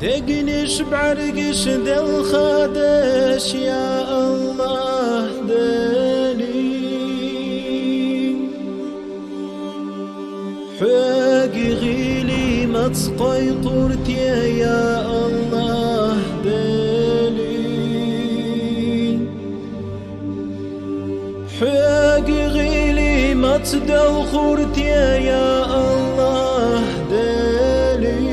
تقنش بعرقش ذا الخدش يا الله دلي حاقي غيلي ما تسقيطرت يا الله دلي حاقي غيلي ما تدوخرت يا الله دلي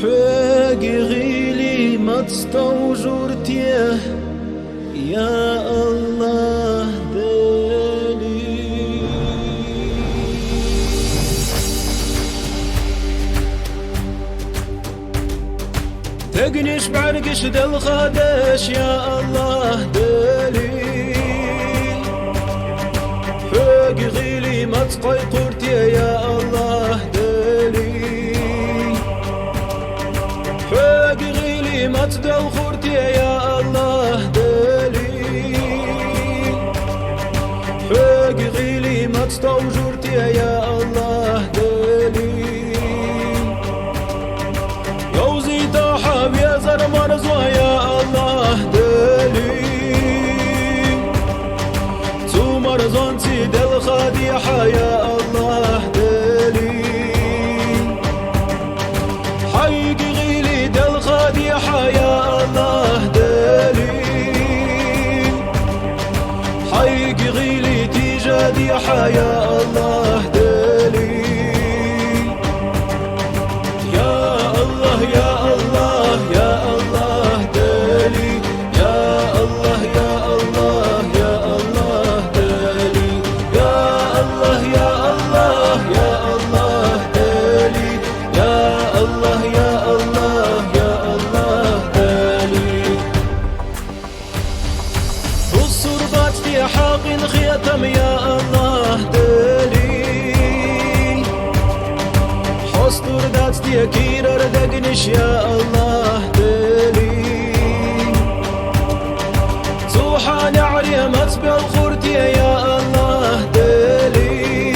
حاقي غيلي ما تستوجرت يا الله دلي تقنش بعرقش ذا الخدش يا الله دلي حاقي غيلي ما تقيقرت يا الله دلي حاقي غيلي ما تدوخرت يا الله دلي حاقي غيلي ما تستوجرت يا الله دلي يوزي تحب يا زرمر زوا يا الله دلي تمر زونتي دل خديحة يا الله دلي حيقي غيلي دل خديحة يا الله دلي حيقي غيلي تيجاديحة يا الله دلي يا الله يا الله يا الله دلي يا الله يا الله يا الله دلي يا الله يا الله يا الله دلي يا الله يا الله يا الله دلي بالصربات في حاق الختم يا الله دلي حصدر دات تيكير ردقنش يا الله دلي توحى نعري متبع الخرتي يا الله دلي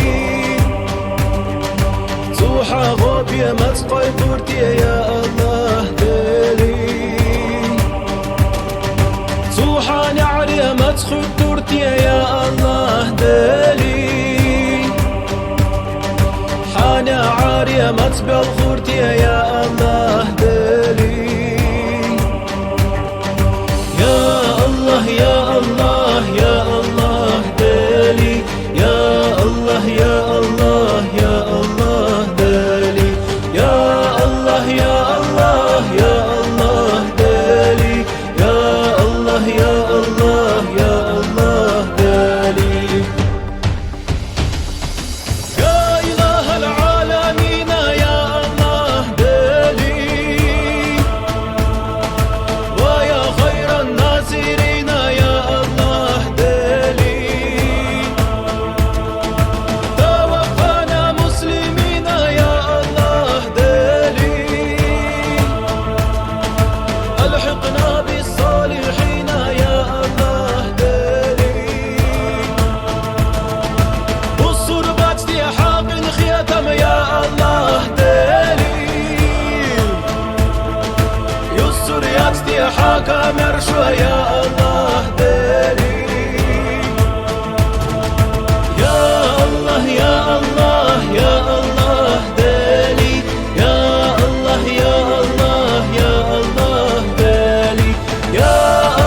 توحى غوبي متقي قرتي يا الله دلي توحى نعري متخد دورتي يا الله دلي حانا عارية متبع الخورتي يا الله دلي يا الله يا الله يا الله دلي يا الله يا الله يا الله دلي يا الله يا الله يا الله دلي يا الله يا الله يا الله دلي يا إله العالمين يا الله دلي ويا خير الناصرين يا الله دلي توفنا مسلمين يا الله دلي ألحقنا بالصالحين يا الله دلي والصربات دي حاق الختم يا الله دلي يسر ياتي حاكم مرشوة يا الله دلي يا الله يا الله يا الله دلي يا الله يا الله يا الله دلي يا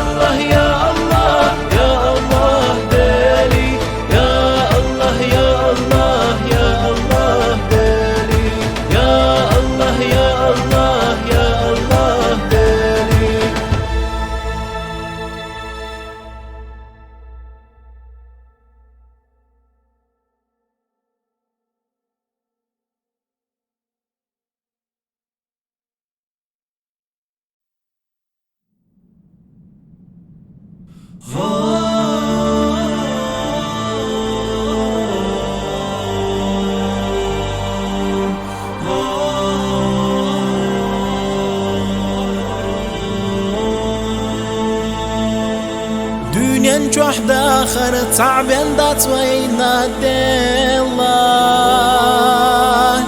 الله يا الله يا الله دلي يا الله يا الله يا الله دلي يا الله يا الله يا الله دلي دنيا واحدة آخر تعبان دات وين الله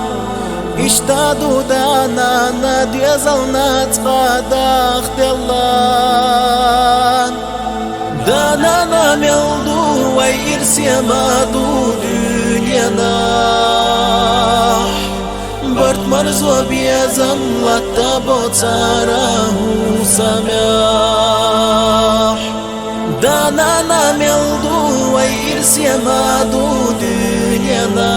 يزلنات قادخ دلان دانا ميلدو ويرسي مادو دنيانا برت مرزو بيزم لتبو تاره سماح دانا ميلدو ويرسي مادو دنيانا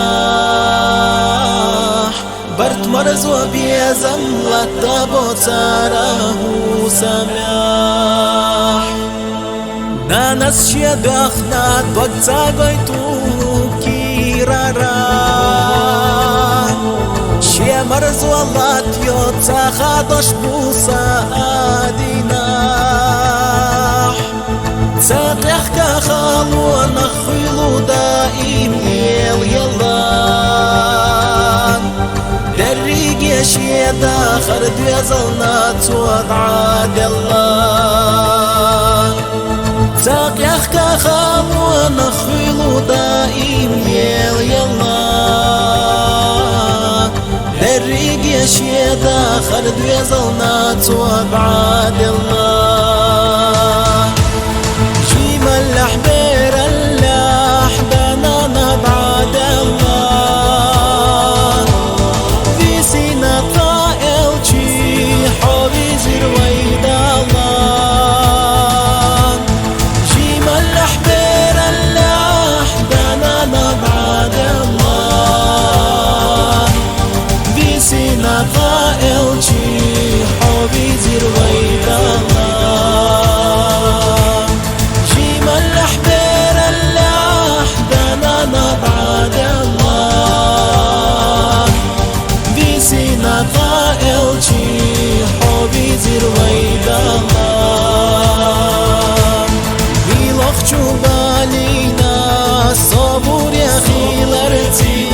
برت مرزو بيزم لتبو تاره سماح نانس شيد أخنات وقتا قيتو كيرارا شي مرزو الله تيوتا خادش بوسا آديناح تاقيخ كخالو نخيلو دائم يلان دريق يشيدا خرد يزلنا توقع دلان تاقيخ كخالو نخيلو دائم يلان دريق يشيدا خرد يزلنا توقع دلان جيم الأحبير الأحدانا نبعد الله في سينا طائل شي حولي زرويد الله جيم الأحبير الأحدانا نبعد الله في سينا طائل شي حولي زرويد الله طائل شي حبي زرويد الله بيلوخ بالينا صبور يا خيلرتي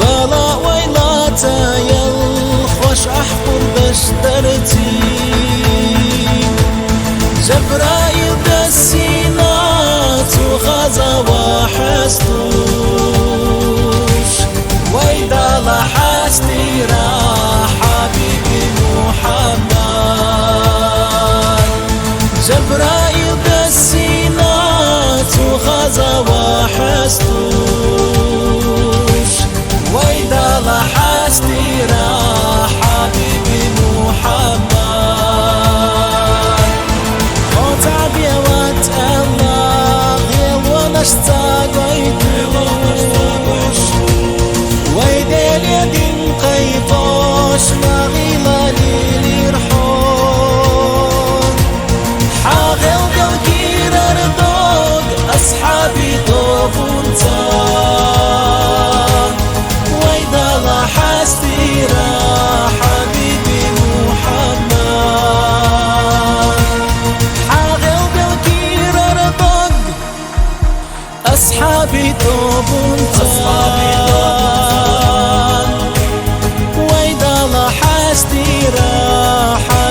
بلا ويلاتا يلخوش أحقر بشترتي جبرائيل دسينات وغزا وحستوش وإذا لحستي راح حبيبي محمد جبرائيل بالسينات وغزا وحستوش وإذا لحستي راح حبيبي محمد قطع بيوت الله غير ونشتاقيتوش ويدين يدين قيطوش ما غيلا ليلي رحون حاغل بالكير أردوك أصحابي طوبونتا وإذا لحستي راح حبيبي محمد حاغل بالكير أردوك أصحابي طوبونتا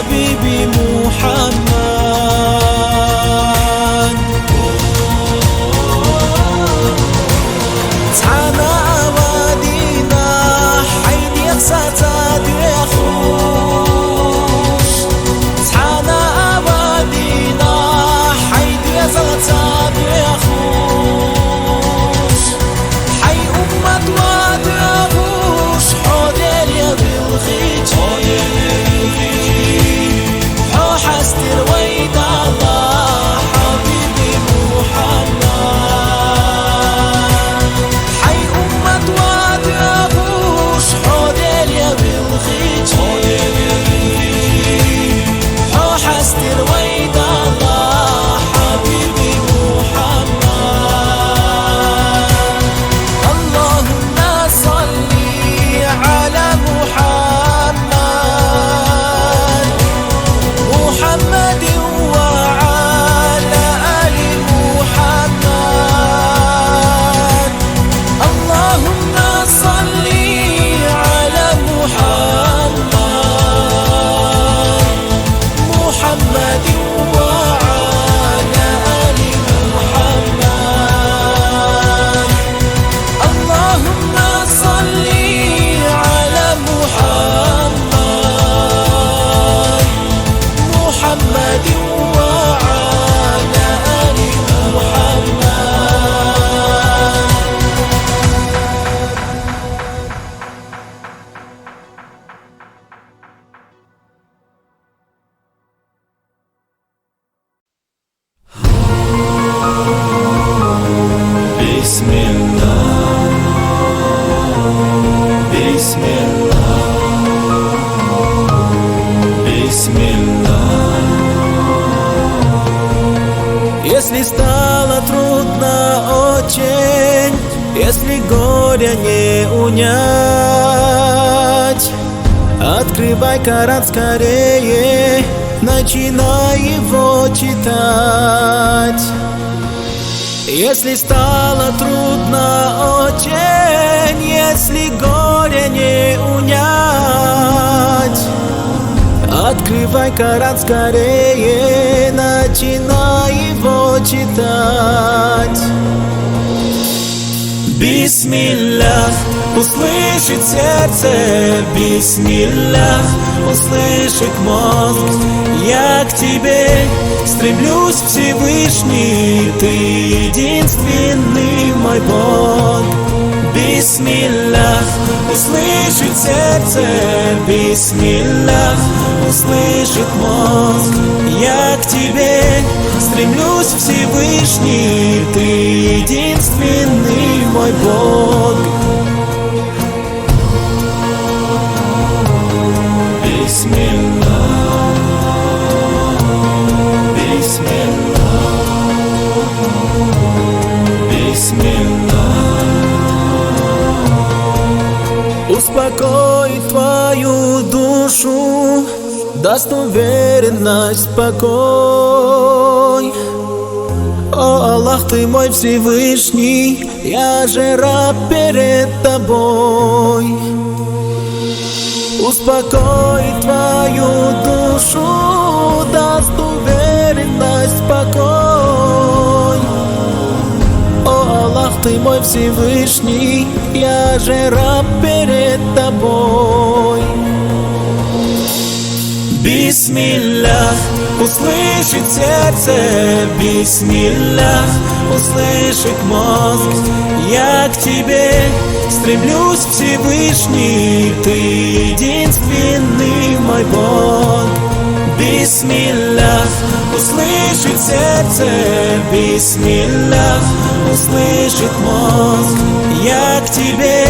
حبيبي محمد تعالى أوادينا حين يخسات يخوش تعالى أوادينا حين يزلت يخوش حي أمة Бисмиллах, Бисмиллах, Бисмиллах. Если стало трудно очень, если горя не унять, открывай Коран скорее, начинай его читать. Если стало трудно очень, если горе не унять, открывай Коран скорее, начинай его читать. Бисмиллах, услышит сердце, бисмиллах, услышит мозг. Я к тебе стремлюсь, Всевышний, ты единственный мой Бог. Бисмиллах, услышит сердце, бисмиллах, услышит мозг. Я к тебе стремлюсь, Всевышний, ты единственный мой Бог. Бисмиллах, Бисмиллах, Бисмиллах. Успокоит твою душу, даст уверенность, покой. О Аллах, ты мой Всевышний, я же раб перед тобой. Успокоит твою душу, даст уверенность, покой. О Аллах, ты мой Всевышний, я же раб перед тобой. Бисмиллах, услышит сердце, бисмиллах, услышит мозг. Я к тебе стремлюсь, Всевышний, ты единственный мой Бог. Бисмиллах, услышит сердце, бисмиллах, услышит мозг. Я к тебе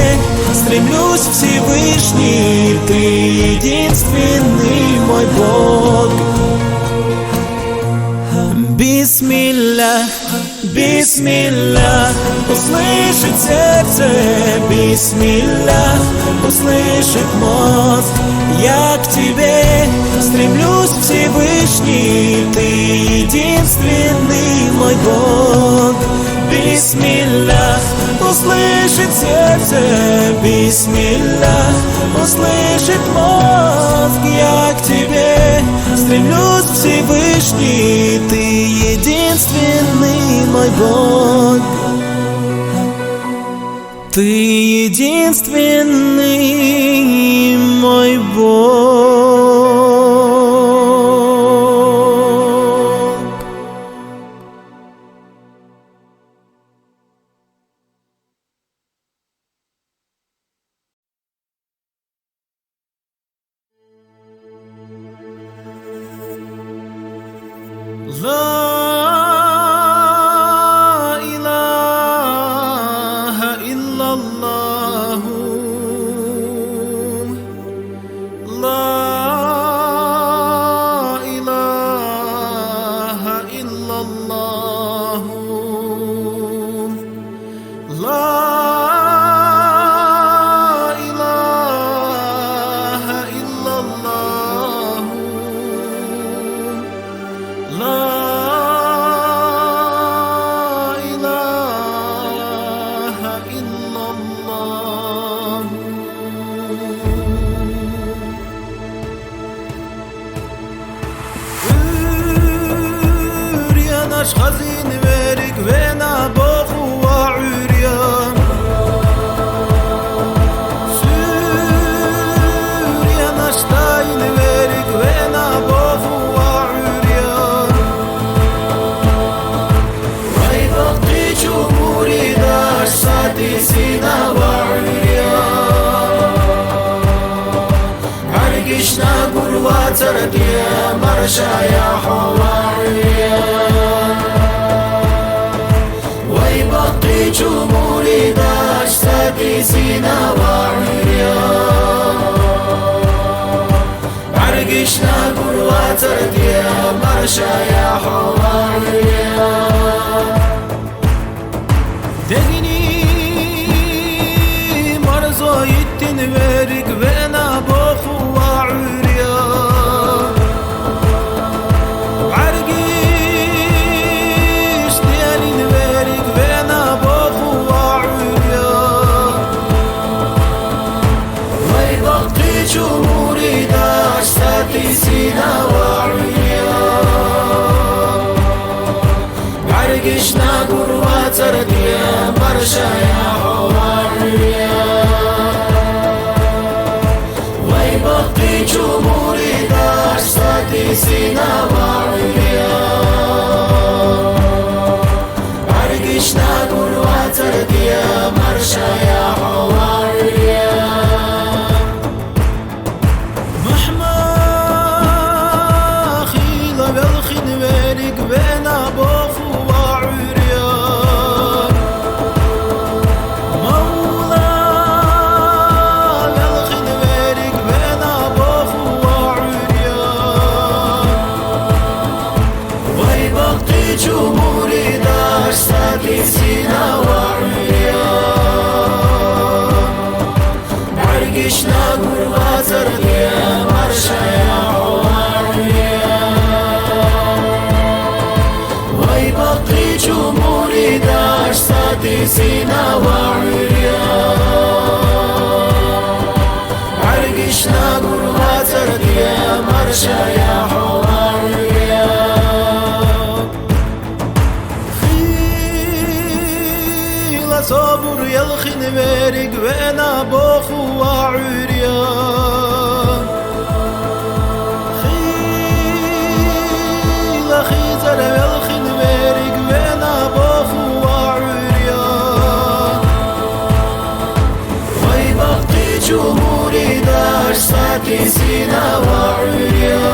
стремлюсь, Всевышний, ты единственный мой Бог. Бисмиллах, бисмиллах, услышит сердце, бисмиллах, услышит мозг. Я к тебе стремлюсь, Всевышний, ты единственный мой Бог. Бисмиллах, услышит сердце, бисмиллах, услышит мозг. Я к тебе стремлюсь, Всевышний, ты единственный мой Бог. Ты единственный мой Бог. La ilaha illallah, La ilaha illallah, La ilaha illallah, La خزين بارك بينا بوخو وعريان سوريا نشتاين بارك بينا بوخو وعريان ويبقي جمهوري داش سادي سينا وعريان عرقشنا قلوات رقيا مرشا يا حواريان ويبقي جمهوري داشتي سينا وعريا عرقشنا قروات رديا مرشا يا حواريا دقني مرزو يتن بيرك بينا بوخو وعريا عرقش ديالي نبيرك بينا بوخو وعريا ويبقي جمهوري داشتي سينا وعريا عرقشنا قروات رديا مرشا يا حواريا ويبقي جمهوري داشتي سينا وعريا عرقشنا قروات رديا مرشا يا حواريا مهما خيلة بالخن بينك بين بوخو وعريا مولا بالخن بينك بين بوخو وعريا ويبقي جمهوري داشتي سينا وعريا عرقشنا قروات رديا مرشا يا حواريا ويبقي جمهوري داشتي سينا وعريا عرقشنا قروات رديا مرشا يا حواريا خيلة صبر يلخن بيرك بينا بوخو وعريا خيلة خيزر يلخن بيرك بينا بوخو وعريا ويبقي جمهوري داشتي سينا وعريا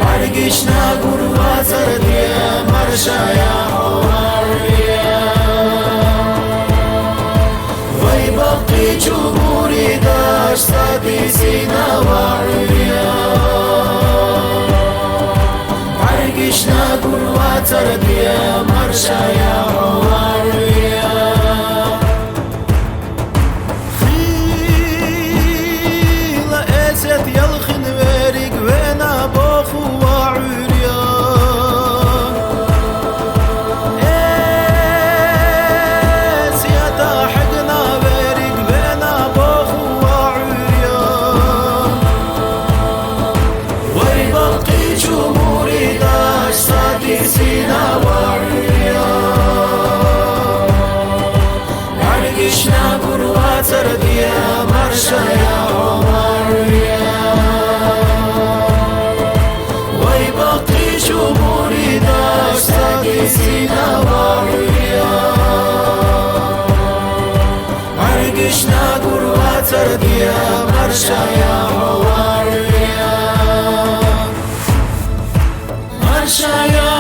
عرقشنا قروات رديا مرشا يا حواريا ويبقي جمهوري داشتي سينا وعريا عرقشنا قروات رديا مرشا يا حواريا خيلة اسد يلخن بيرك بينا بوخو وعريا اسيتا حقنا بيرك بينا بوخو وعريا ويبقي جمهوري داشتي سينا وعريا عرقشنا قروات رديا مرشا يا حواريا ويبقي جمهوري داشتي سينا وعريا عرقشنا قروات رديا مرشا يا حواريا مرشا يا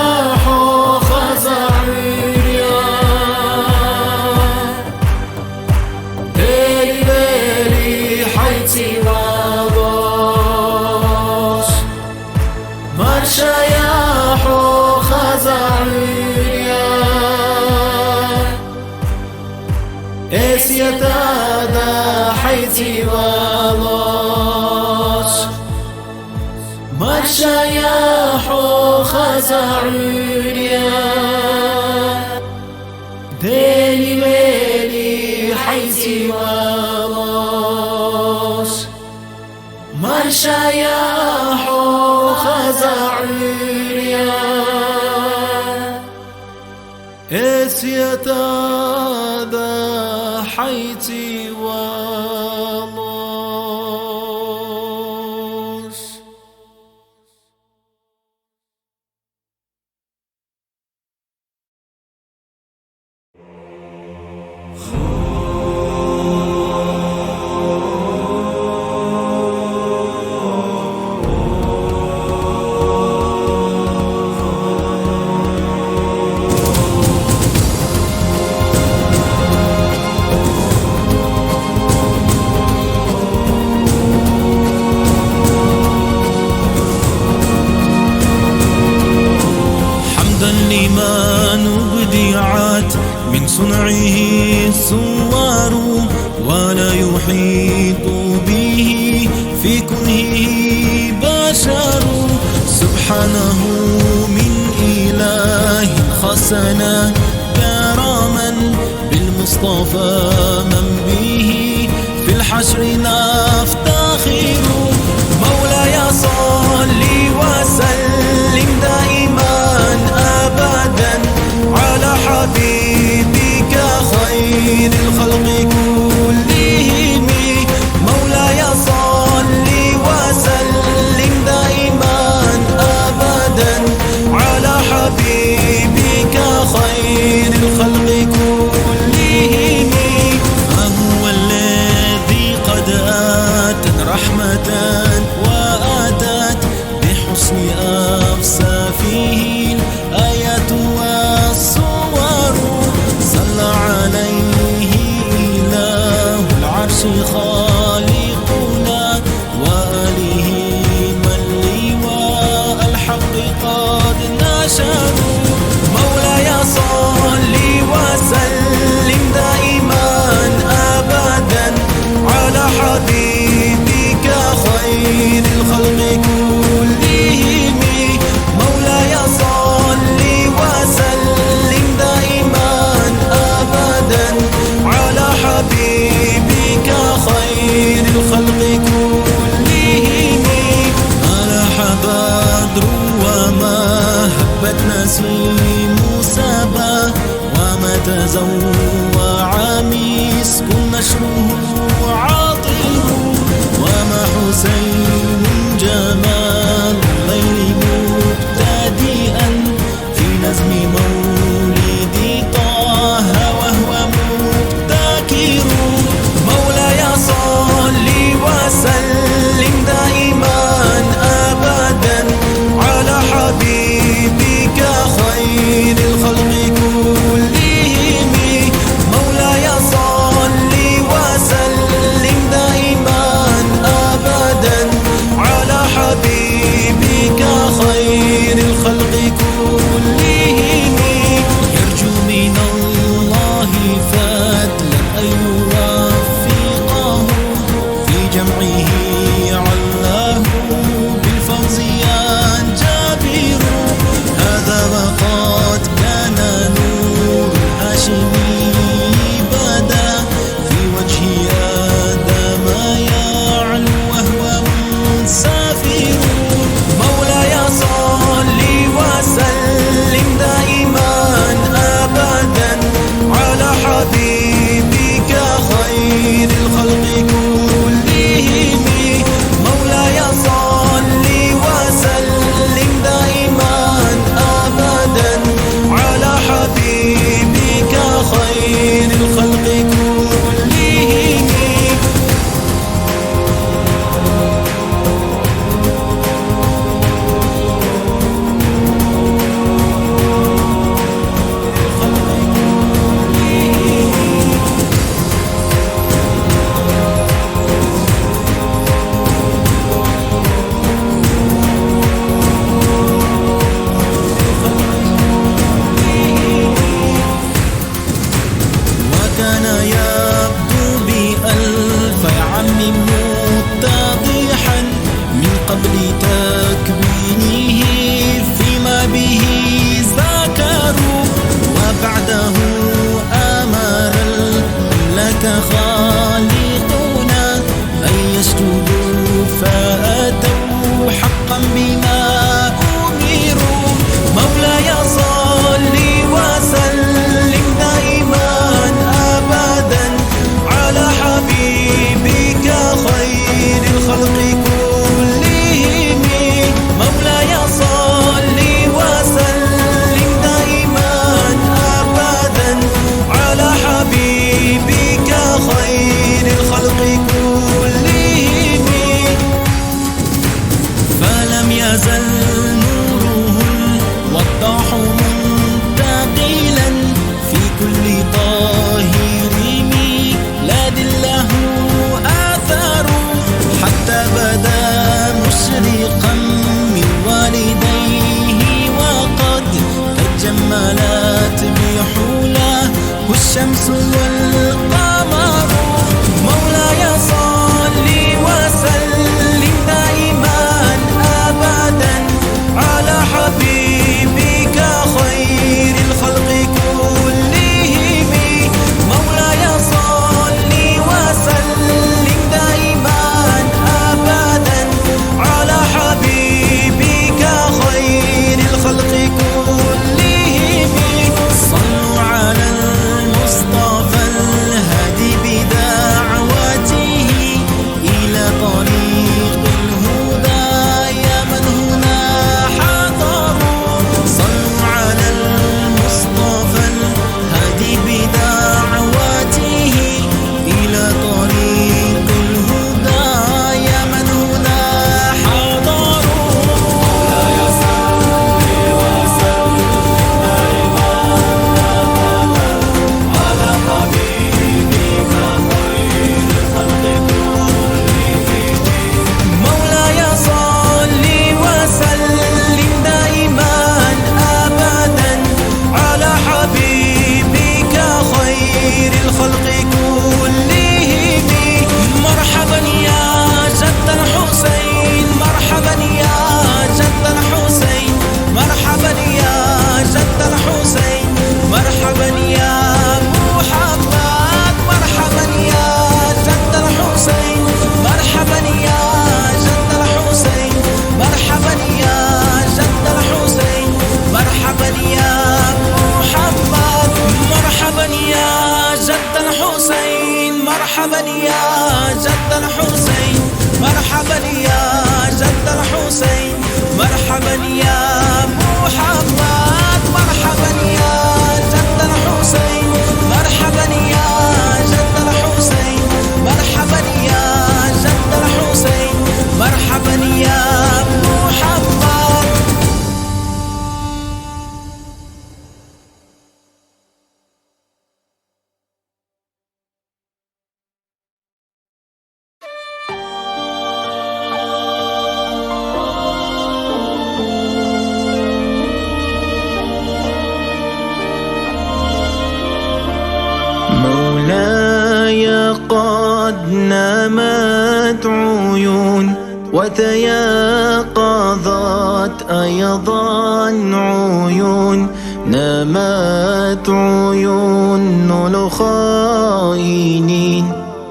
حو خزعريا ليلي ليلي حيتي وابوس مرشا يا حو خزعريا اسيتا حيتي وابوس مرشا يا حو خزعريا ديلي ويلي حيتي وابوس مرشا يا حو خزعريا اسيتا حيتي والوس بديعات من صنعه الصور، ولا يحيط به في كنهه بشر. سبحانه من إله خصنا كراما بالمصطفى من به في الحشر نفتخر. مولاي صل وسلم دائما أبدا على حبيبك خير الخلق كلهم. مولاي صل وسلم دائما أبدا على حبيبك خير الخلق كلهم. هو الذي قد آتت رحمة وآتت بحسن أوصافه الآيات والصور. صلى عليه إله العرش خالقنا وآله من لواء الحق قد نشروا. مولاي صل وسلم دائما أبدا على حبيبك خير الخلق كلهم. مولاي صل وسلم دائما أبدا على حبيبك خير الخلق كلهم. ألاح بدر وما هبت نسيم سبا، وما تزوع مسك نشره عاطر، وما حسين جمال الليل مبتدئا في نزم مولد طه وهو مبتكر. مولاي صل وسلم دائما أبدا على حبيبك خير الخلق كلهم. مولاي صل وسلم الشمس والقمر. مولاي صل وسلم دائما أبدا على حبيبك خير الخلق كلهم. مولاي صل وسلم دائما أبدا على حبيبك خير الخلق كلهم. صلوا على المصطفى الهادي بدعوته إلى طريق الهدى يا من هنا حضروا. صلوا على المصطفى الهادي بدعوته إلى طريق الهدى يا من هنا حضروا. مولاي صل وسلم دائما على حبيبك خير الخلق كلهم. مولاي صل وسلم دائما أبدا على حبيبك خير الخلق كلهم. مرحبا يا جد الحسين، مرحبا يا جد الحسين، مرحبا يا جد الحسين، مرحبا يا محمد، مرحبا يا جد الحسين، مرحبا يا جد الحسين، مرحبا يا جد الحسين، مرحبا يا محمد. مرحبا يا جد الحسين، مرحبا يا جد الحسين، مرحبا يا جد الحسين، مرحبا يا محمد. مرحبا يا جد الحسين، مرحبا يا جد الحسين، مرحبا يا جد الحسين، مرحبا يا محمد. مولاي قد نامت عيون وتيقظت أيضا عيون. نامت عيون الخائنين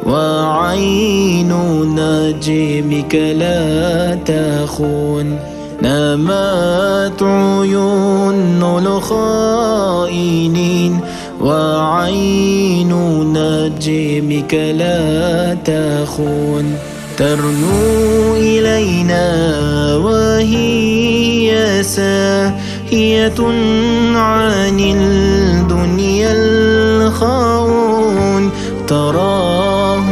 وعين نجمك لا تخون. نامت عيون الخائنين وعين نجمك لا تخون. ترنو إلينا وهي ساهية عن الدنيا الخون. تراه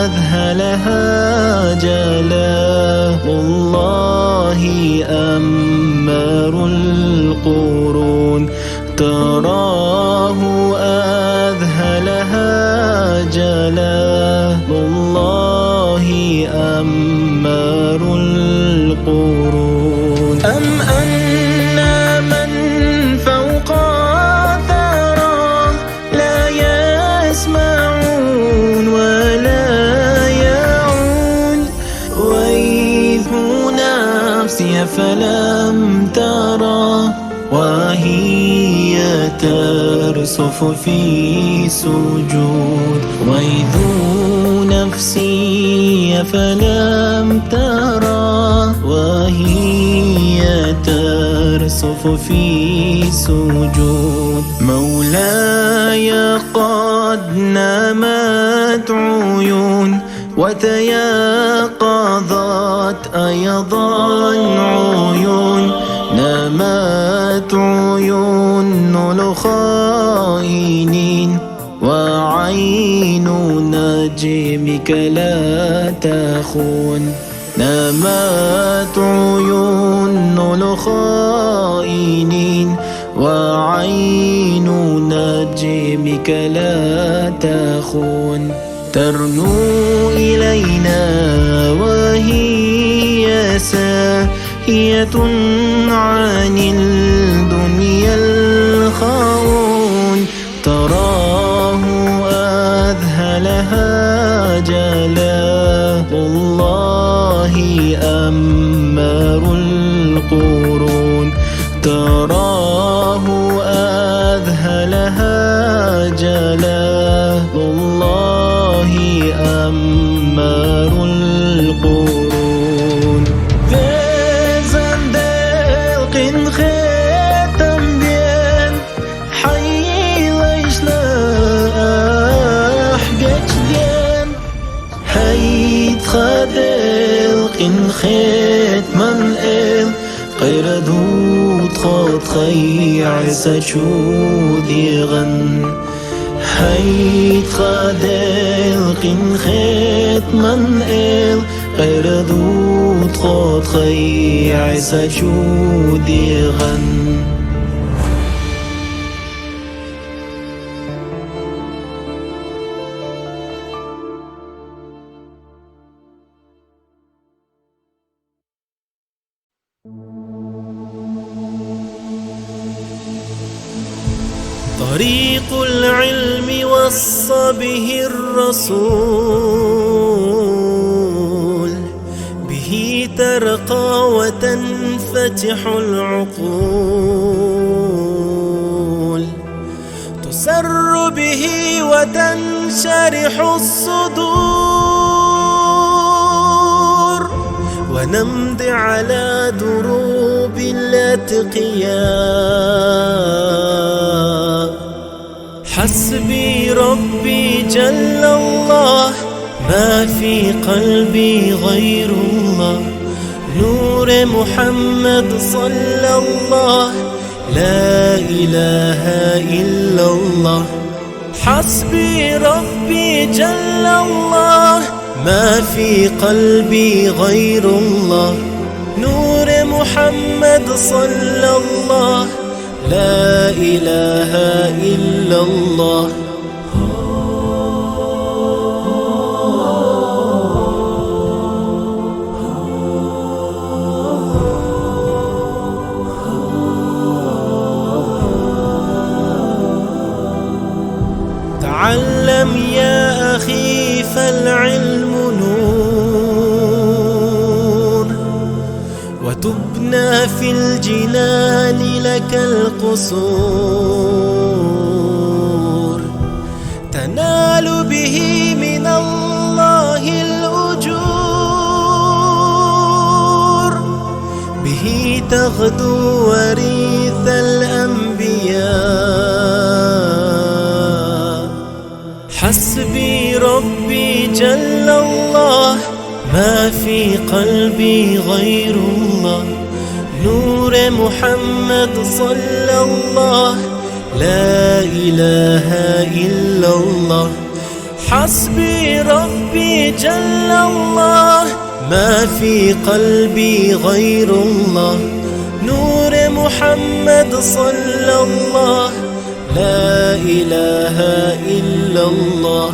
أذهلها جلال الله أمر القرون. تراه أذهلها جلال الله أمر القرون. أم أن من فوق ثرى لا يسمعون ولا يعون. وإذ نفسي فلم ترى وهي ترصف في سجود. وإذ نفسي فلم ترى وهي ترصف في سجود. مولاي قد نامت عيون وتيقظت أيضا عيون. نامت عيون الخائنين وعين نجمك لا تخون. نامت عيون الخائنين وعين نجمك لا تخون. ترنو إلينا وهي ساهية عن الدنيا الخون. ترى أذهلها جلال الله أمر القرون تراه أذهلها جلال الله أمر القرون ذا دلقن ختم بين حي ليشنا أحجج دين حيد خدلقن ختمن إل غير دود خد خي عسى شودي غن حيد خدلقن ختمن إل غير دود خد خي عسى شودي غن طريق العلم وصى به الرسول به ترقى وتنفتح العقول تسر به وتنشرح الصدور ونمضي على دروب الأتقياء حسبي ربي جل الله ما في قلبي غير الله نور محمد صلى الله لا إله إلا الله حسبي ربي جل الله ما في قلبي غير الله نور محمد صلى الله لا إله إلا الله تعلم يا أخي فالعلم نور وتبنى في الجنان لك القصور تنال به من الله الأجور به تغدو وريث الأنبياء حسبي ربي جل الله ما في قلبي غير الله نور محمد صلى الله لا إله إلا الله حسبي ربي جل الله ما في قلبي غير الله نور محمد صلى الله لا إله إلا الله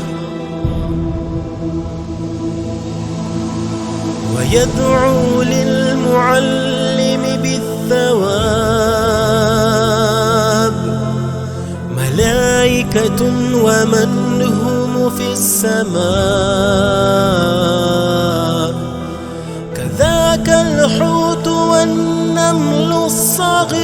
ويدعو للمعلم بالثواب ملائكة ومن هم في السماء كذاك الحوت والنمل الصغير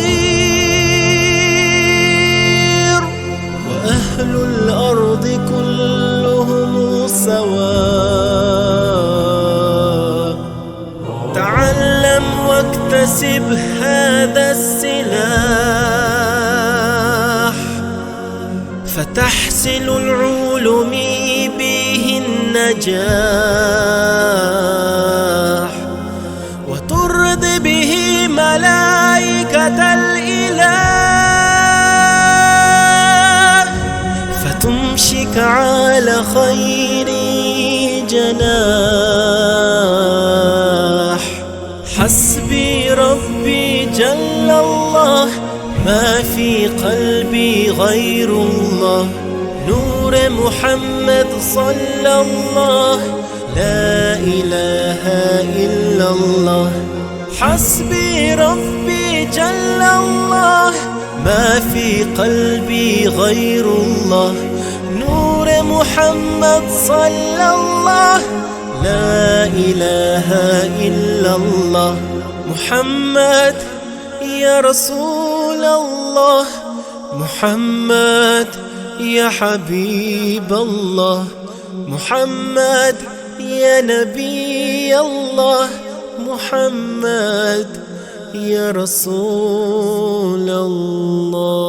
وأهل الأرض كلهم سواء تعلم واكتسب هذا السلاح فتحصل العلوم به النجاح وترضي به ملائكة الإله فتمشك على خير جناح حسبي ربي جل الله ما في قلبي غير الله نور محمد صلى الله لا إله إلا الله حسبي ربي جل الله ما في قلبي غير الله نور محمد صلى الله، لا إله إلا الله. محمد يا رسول الله، محمد يا حبيب الله، محمد يا نبي الله، محمد يا رسول الله.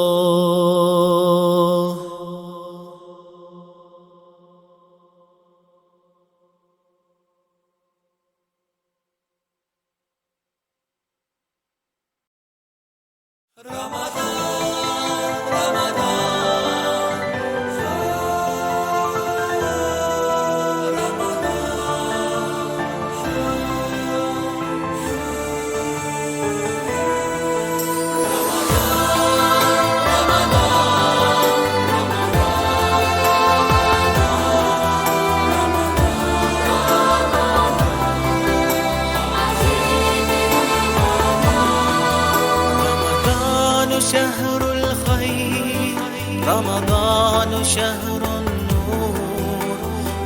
شهر الخير، رمضان شهر النور،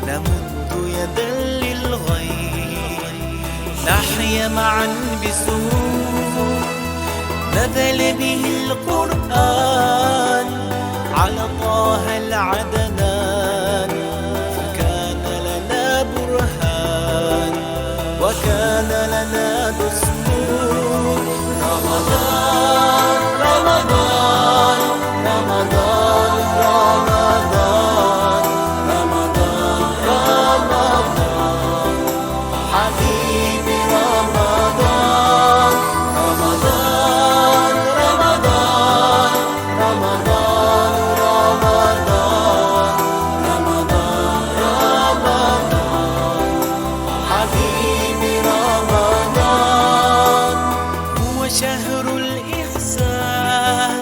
نمد يدا للغير، نحيا معا بسرور، نزل به القرآن على طه العدنان، فكان لنا برهان وكان لنا دستور. رمضان رمضان رمضان رمضان رمضان رمضان حبيبي رمضان رمضان رمضان رمضان رمضان رمضان رمضان حبيبي رمضان. هو شهر الإحسان،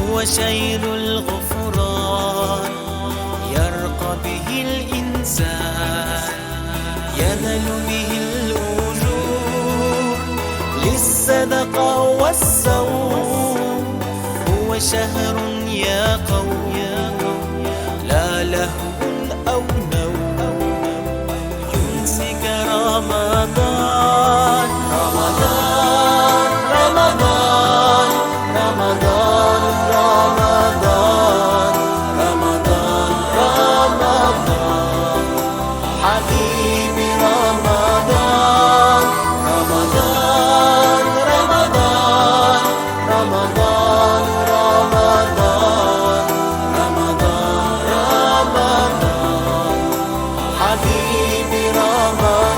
هو شيل الغفران، يرقى به الإنسان، ينال به الأجور للصدقة والصوم. هو شهر يا قوم لا لهو أو نوم يمسك رمضان. رمضان رمضان رمضان رمضان رمضان رمضان حبيبي رمضان رمضان رمضان رمضان رمضان رمضان رمضان حبيبي رمضان.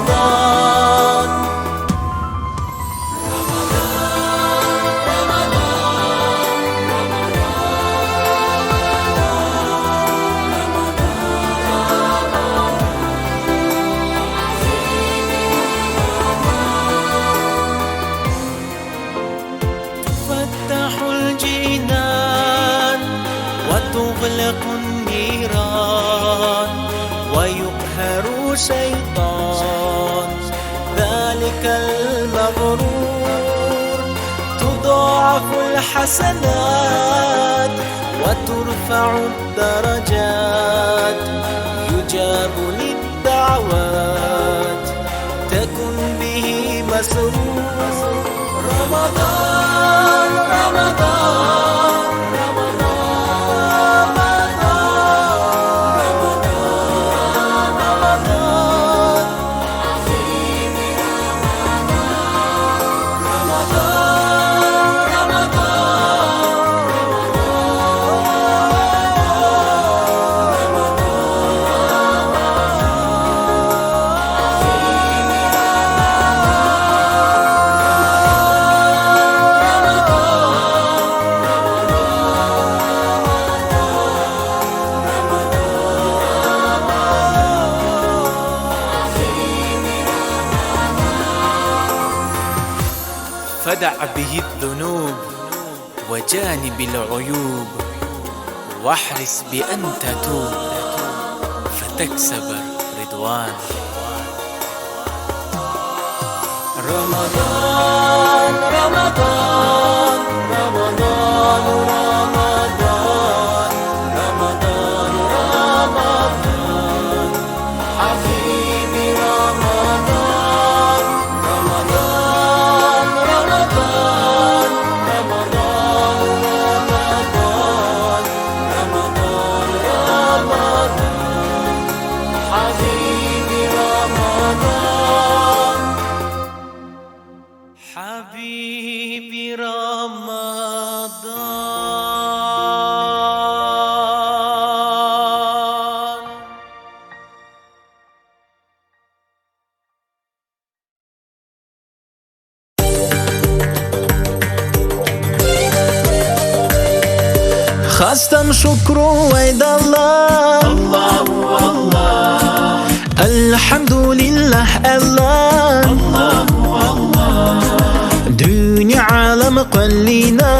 تفتح الجنان وتغلق النيران ويقهر شيطان ذلك المغرور. تضاعف الحسنات وترفع الدرجات، يجاب للدعوات تكن به مسرور. رمضان رمضان رمضان رمضان رمضان حبيبي رمضان فدع به الذنوب وجانب العيوب، واحرص بأن تتوب فتكسب الرضوان. رمضان رمضان رمضان رمضان رمضان رمضان والشكر ويد الله. الله الله الحمد لله الله. الله الله Dünya alem قلنا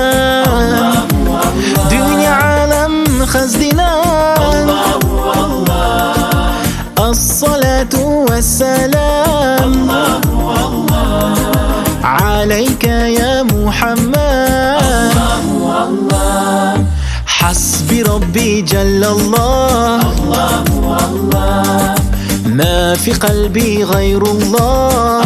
Dünya alem خزدنا الصلاة والسلام عليك يا محمد. حسبي ربي جل الله ما في قلبي غير الله.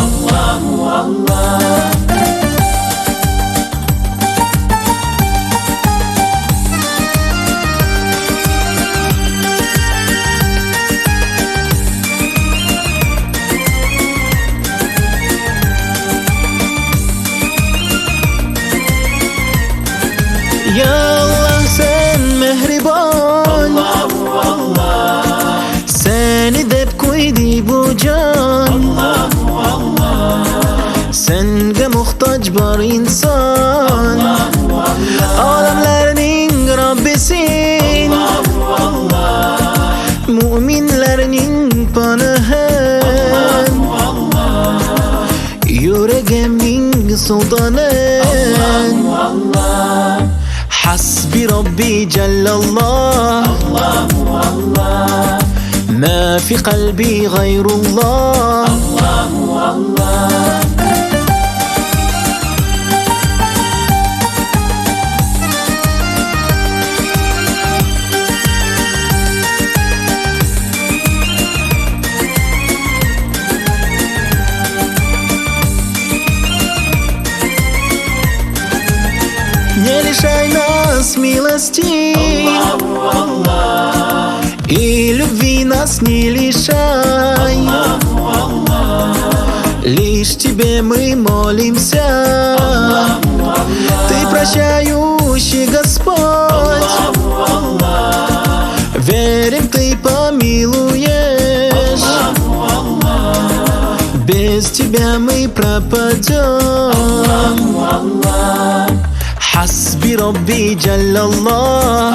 Ya Allah sen mehriban, seni deb koydi bu can. Senga muhtoj bor inson, olamlarning Robbisin, mu'minlarning panohin, yuragimning sultonin. حسبي ربي جل الله ما في قلبي غير الله. Не лишай нас милости и любви нас не лишай. Лишь Тебе мы молимся, Ты прощающий Господь. Верим, Ты помилуешь, без Тебя мы пропадем. حسبي ربي جل الله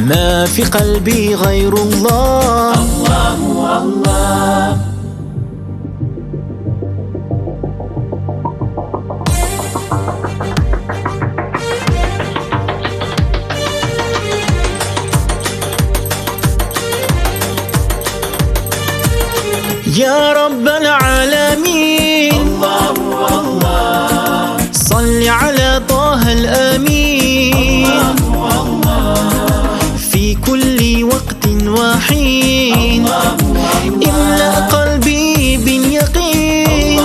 ما في قلبي غير الله. يا رب العالمين صل على طه الأمين في كل وقت وحين. املأ قلبي باليقين،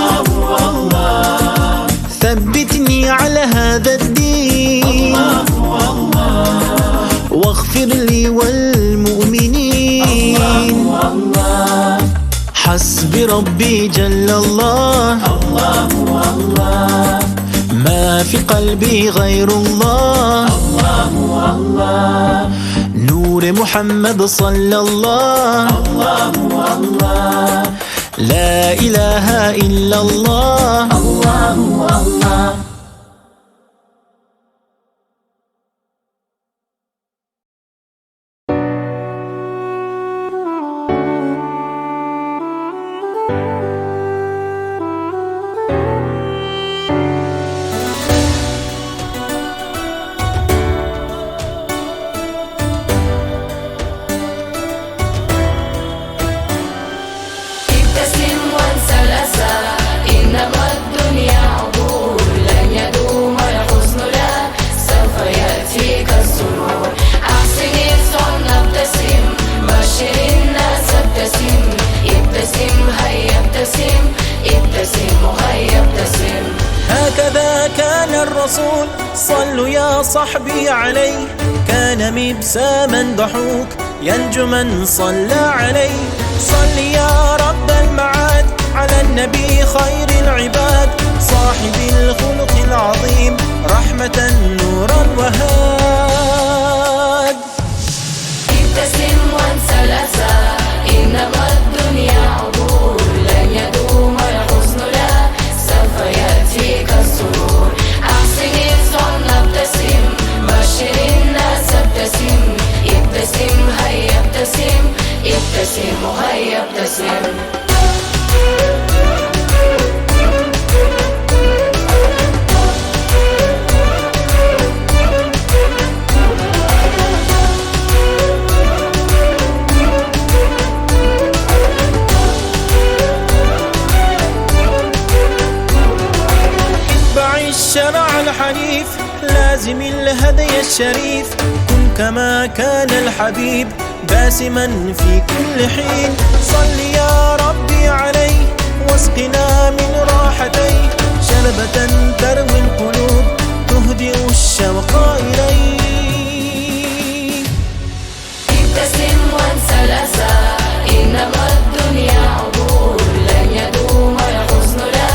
ثبتني على هذا الدين، واغفر لي والمؤمنين. حسبي ربي جل الله ما في قلبي غير الله. نور محمد صلى الله لا إله إلا الله. هكذا كان الرسول صلوا يا صحبي عليه، كان مبساما ضحوك ينجو من صلى عليه. صل يا رب المعاد على النبي خير العباد، صاحب الخلق العظيم رحمة نورا وهاد. ابتسم وانسى الأسى إنما الدنيا عبور، لن يدوم الحزن لا سوف يأتيك السرور. أحسن الظن ابتسم بشر الشريف كن كما كان الحبيب باسما في كل حين. صل يا ربي عليه واسقنا من راحتيه شربة تروي القلوب تهدئ الشوق إليه. ابتسم وانسى الأسى إنما الدنيا عبور لن يدوم الحزن لا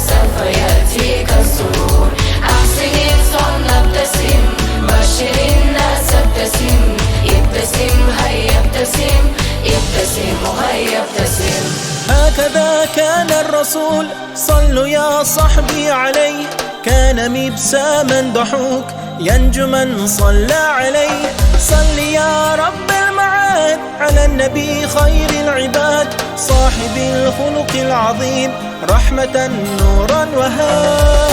سوف يأتيك السرور. أحسن الظن ابتسم بشر الناس ابتسم ابتسم هيا ابتسم ابتسم هيا ابتسم. هكذا كان الرسول صلوا يا صحبي عليه كان مبساما ضحوك ينجو من صلى عليه. صل يا رب المعاد على النبي خير العباد صاحب الخلق العظيم رحمة نورا وهاد.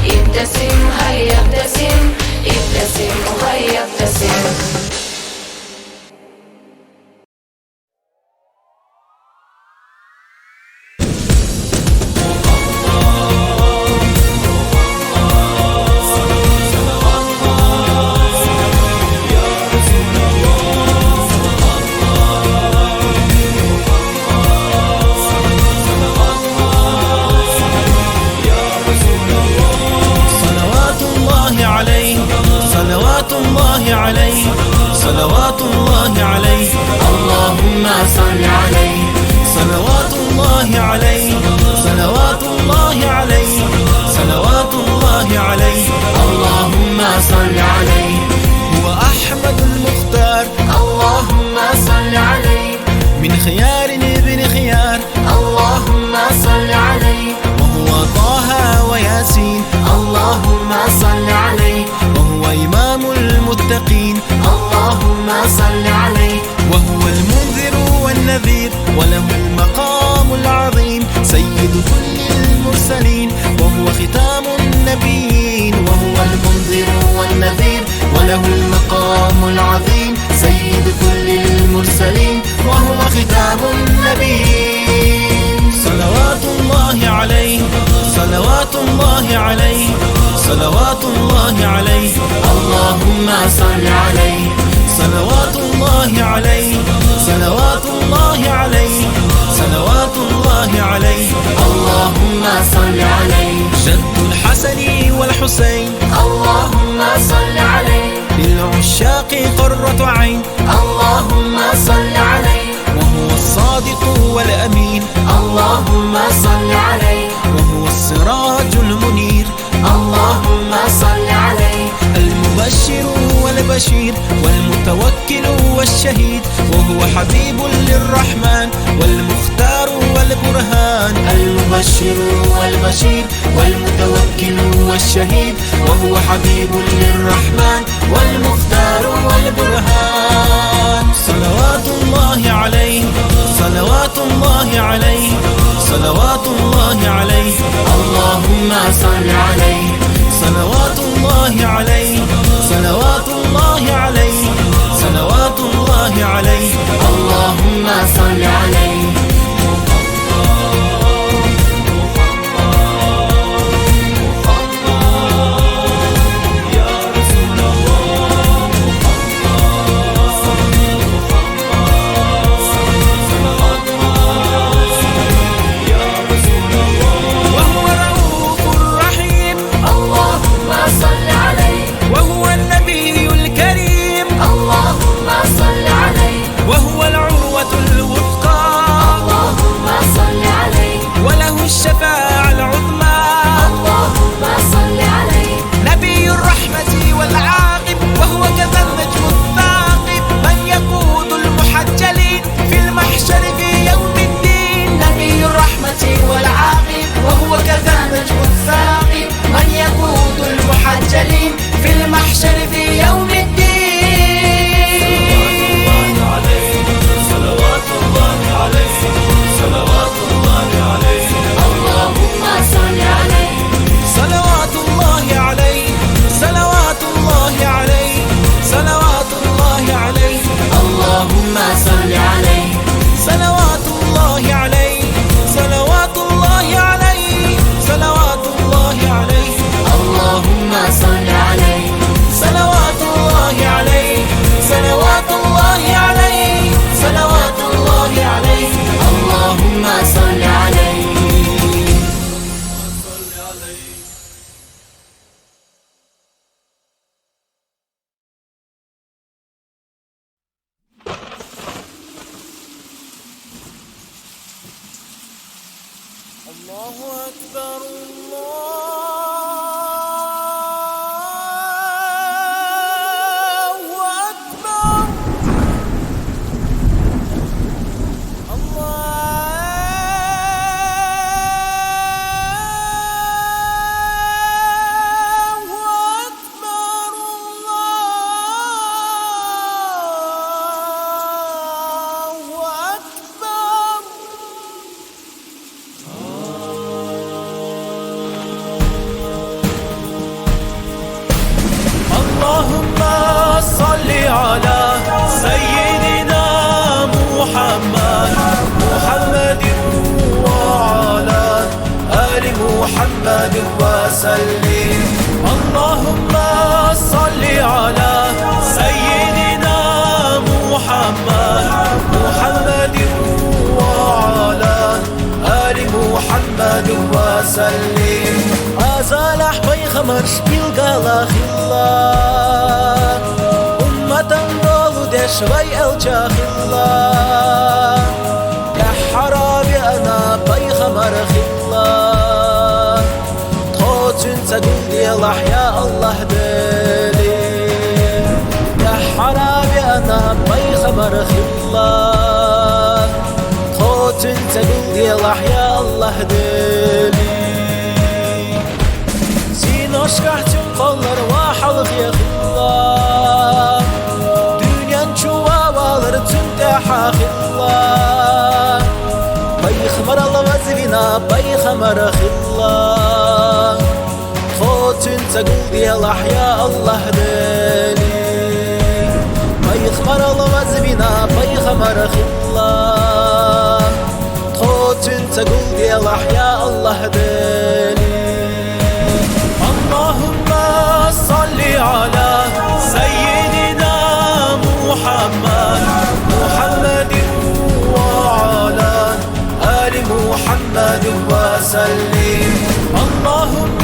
ابتسم هيا ابتسم ابتسم وهيا ابتسم. صلوات الله عليه اللهم صل عليه صلوات الله عليه صلوات الله عليه صلوات الله عليه اللهم صل عليه. هو أحمد المختار اللهم صل عليه من خيار ابن خيار اللهم صل عليه. وهو طه وياسين اللهم صل عليه. وهو إمام المتقين اللهم صل عليه. وهو المنذر والنذير وله المقام العظيم سيد كل المرسلين. وهو ختام النبيين وهو المنذر والنذير وله المقام العظيم سيد كل المرسلين وهو ختام النبيين. صلوات الله عليه صلوات الله عليه صلوات الله عليه اللهم صل عليه صلوات الله عليه صلوات الله عليه صلوات الله عليه اللهم صل عليه. جد الحسن والحسين اللهم صل عليه. للعشاق قرة عين اللهم صل عليه. وهو الصادق والأمين اللهم صل عليه. وهو السراج المنير اللهم صل عليه. المبشر والبشير والمتوكل والشهيد وهو حبيب للرحمن والمختار والبرهان. المبشر والبشير والمتوكل والشهيد وهو حبيب للرحمن والمختار والبرهان. صلوات الله عليه صلوات الله عليه صلوات الله عليه اللهم صل عليه صلوات الله عليه صلوات الله عليه صلوات الله عليه اللهم صل عليه. صل الله أكبر الله أكبر اللهم صل على سيدنا محمد وعلى آل محمد وسلم. اللهم صل على سيدنا محمد وعلى آل محمد وسلم. Azalax peygamber bilgalah illah Ummatan dolu deşvay elçahillah Ya harabi ana peygamber khillah Totun sagul diyalah ya Allah deli Ya harabi ana peygamber khillah Totun sagul diyalah ya Allah deli Aşkahçın kollar ve halk yakıllah Dünyan çuvavaları tümde hakillah Peygamber Allah vazivina Peygamber khillah Khotun sagul diyalah ya Allah deli Peygamber Allah vazivina Peygamber khillah Khotun sagul diyalah ya Allah deli اللهم صل على سيدنا محمد وعلى آل محمد وسلم. اللهم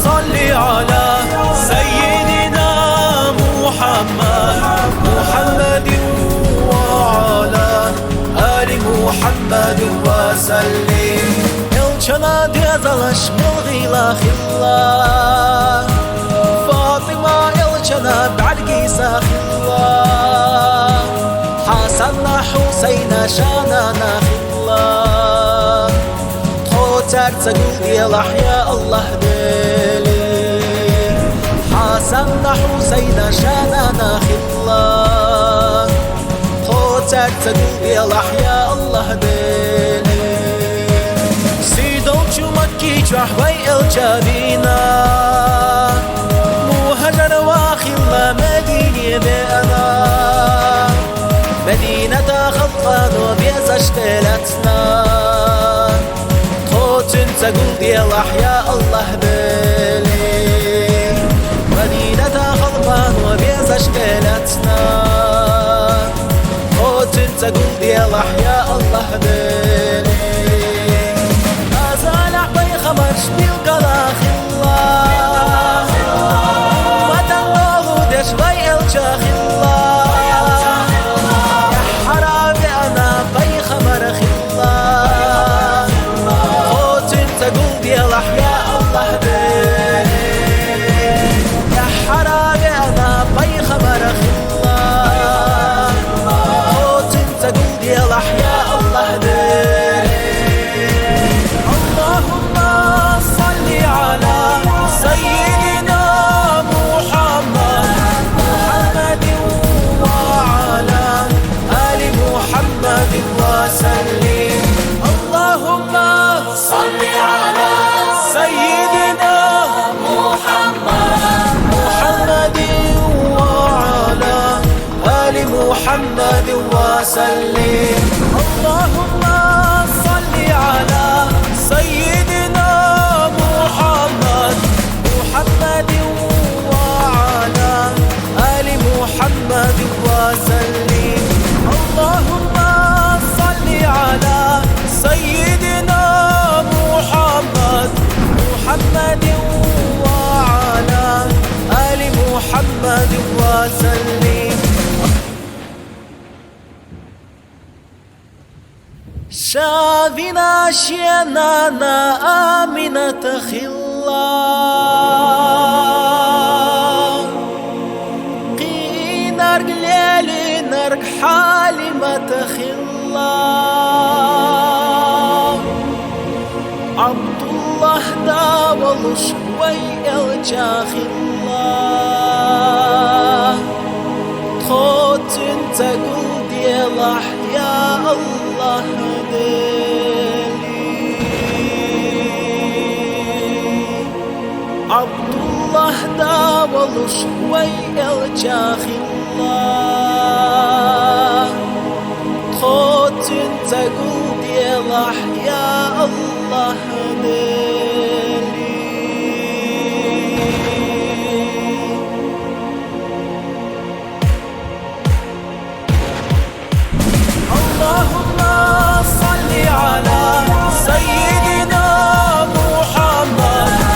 صل على سيدنا محمد وعلى آل محمد وسلم. Elçana diyazalaş milgıyla khillah Fatıma elçana ba'dgisa khillah Hasanna Husayna şanana khillah Thotar sagul diyalah ya Allah deli Hasanna Husayna şanana khillah Thotar sagul diyalah ya Allah deli مكي جحوي الجبينا مهجر واخلا مدينة بأنا مدينة خلقان وبيز اشتلتنا خوتن تقول ديالح يا الله بلي مدينة خلقان وبيز اشتلتنا خوتن تقول ديالح يا الله بلي خمر bilgalah illah Ummatan dolu deşvay elçahillah Ya harabi ana peygamber khillah Khotun taqul diyalah ya Allah deli Ya harabi ana peygamber khillah Khotun taqul diyalah ya Allah deli على سيدنا محمد وعلى آل محمد وسلم. اللهم صل على سيدنا محمد وعلى آل محمد وسلم. اللهم صل على سيدنا محمد وعلى آل محمد وسلم. اللهم صل على سيدنا محمد وعلى آل محمد وسلم. شافنا شينانا آمنة خلا قينا رجلي نرق حالي ما تخلا عبد الله داول شوي الجاخلا خد انت قول ديالح يا الله دلي عبد الله داول شوي الجاخلا خد انت قول ديالح يا الله دلي اللهم صل على سيدنا محمد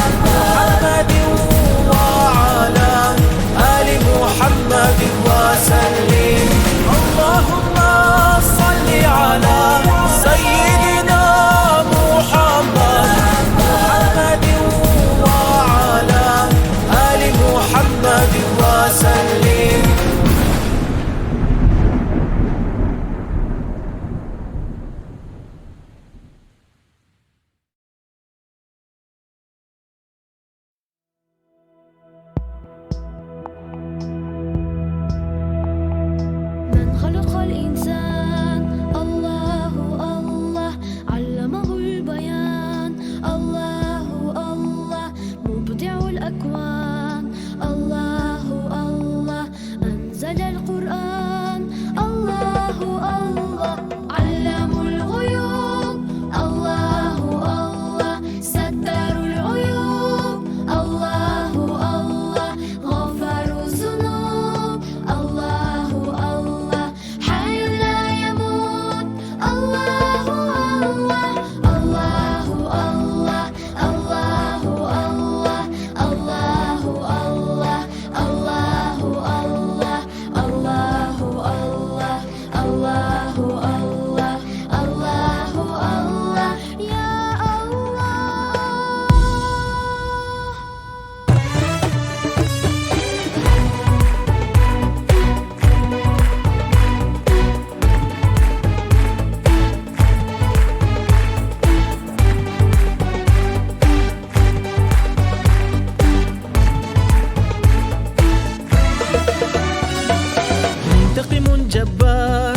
وعلى آل محمد وسلم اللهم صل على سيدنا محمد وعلى آل محمد وسلم من خلق الإنسان الله الله علمه البيان الله الله مبدع الأكوان الله الله أنزل القرآن الله الله علم الغيوب الله الله ستر العيوب الله الله غفر الذنوب الله الله حي لا يموت الله الله الله الله الله الله الله الله الله الله الله الله الله الله الله يا الله منتقم جبار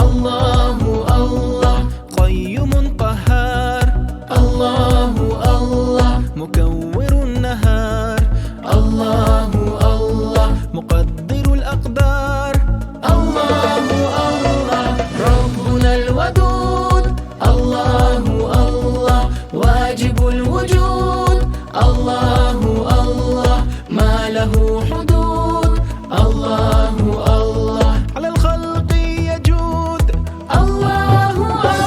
الله الله قيوم قهار الله الله مكور النهار الله الله مقدر الأقدار الله الله ربنا الودود الله الله واجب الوجود الله الله ما له حدود الله الله على الخلق يجود الله الله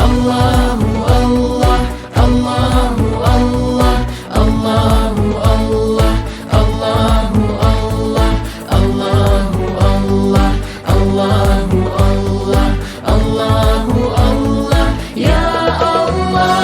الله الله الله الله الله الله الله الله الله الله الله الله الله يا الله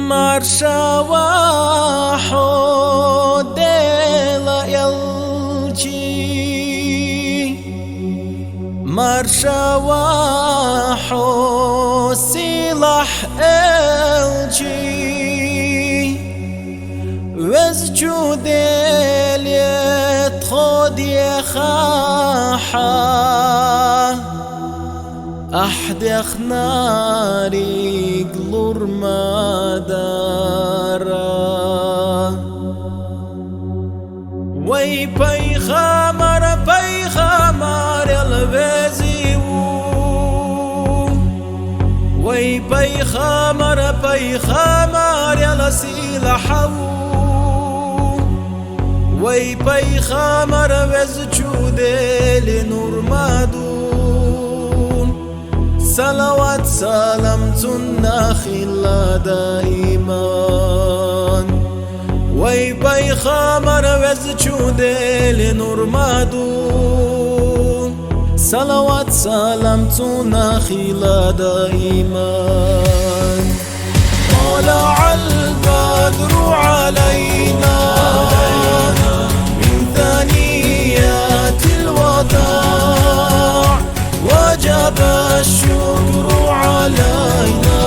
Marshava hodela elchi, Marshava hosilah elchi, Vezcudelet khodiekhaha, أحدخ ناري قلور مدارا وي بيخامر البزيو وي بيخامر السلاحو وي بيخامر وزجودي لنور مدو صلوات سلام تنخيلا دائما وي بيخامر وزجودي لنور مدون صلوات سلام تنخيلا دائما طلع البدر علينا من ثنيات الوداع وجب الشكر علينا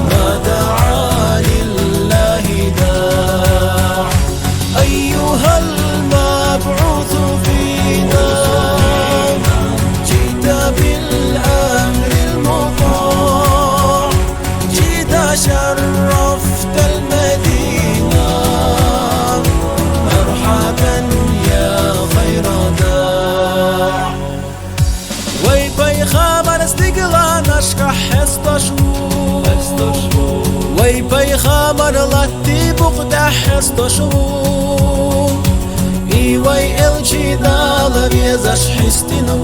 ما دعا لله داع أيها المبعوث فينا جئت بالأمر المطاع جئت شرفت المدينة مرحبا يا خير داع وي بيخامر استقلال نشكح استشو وي بيخامر لاتي بقدح استشو اي وي الجي دال بيزش حستنو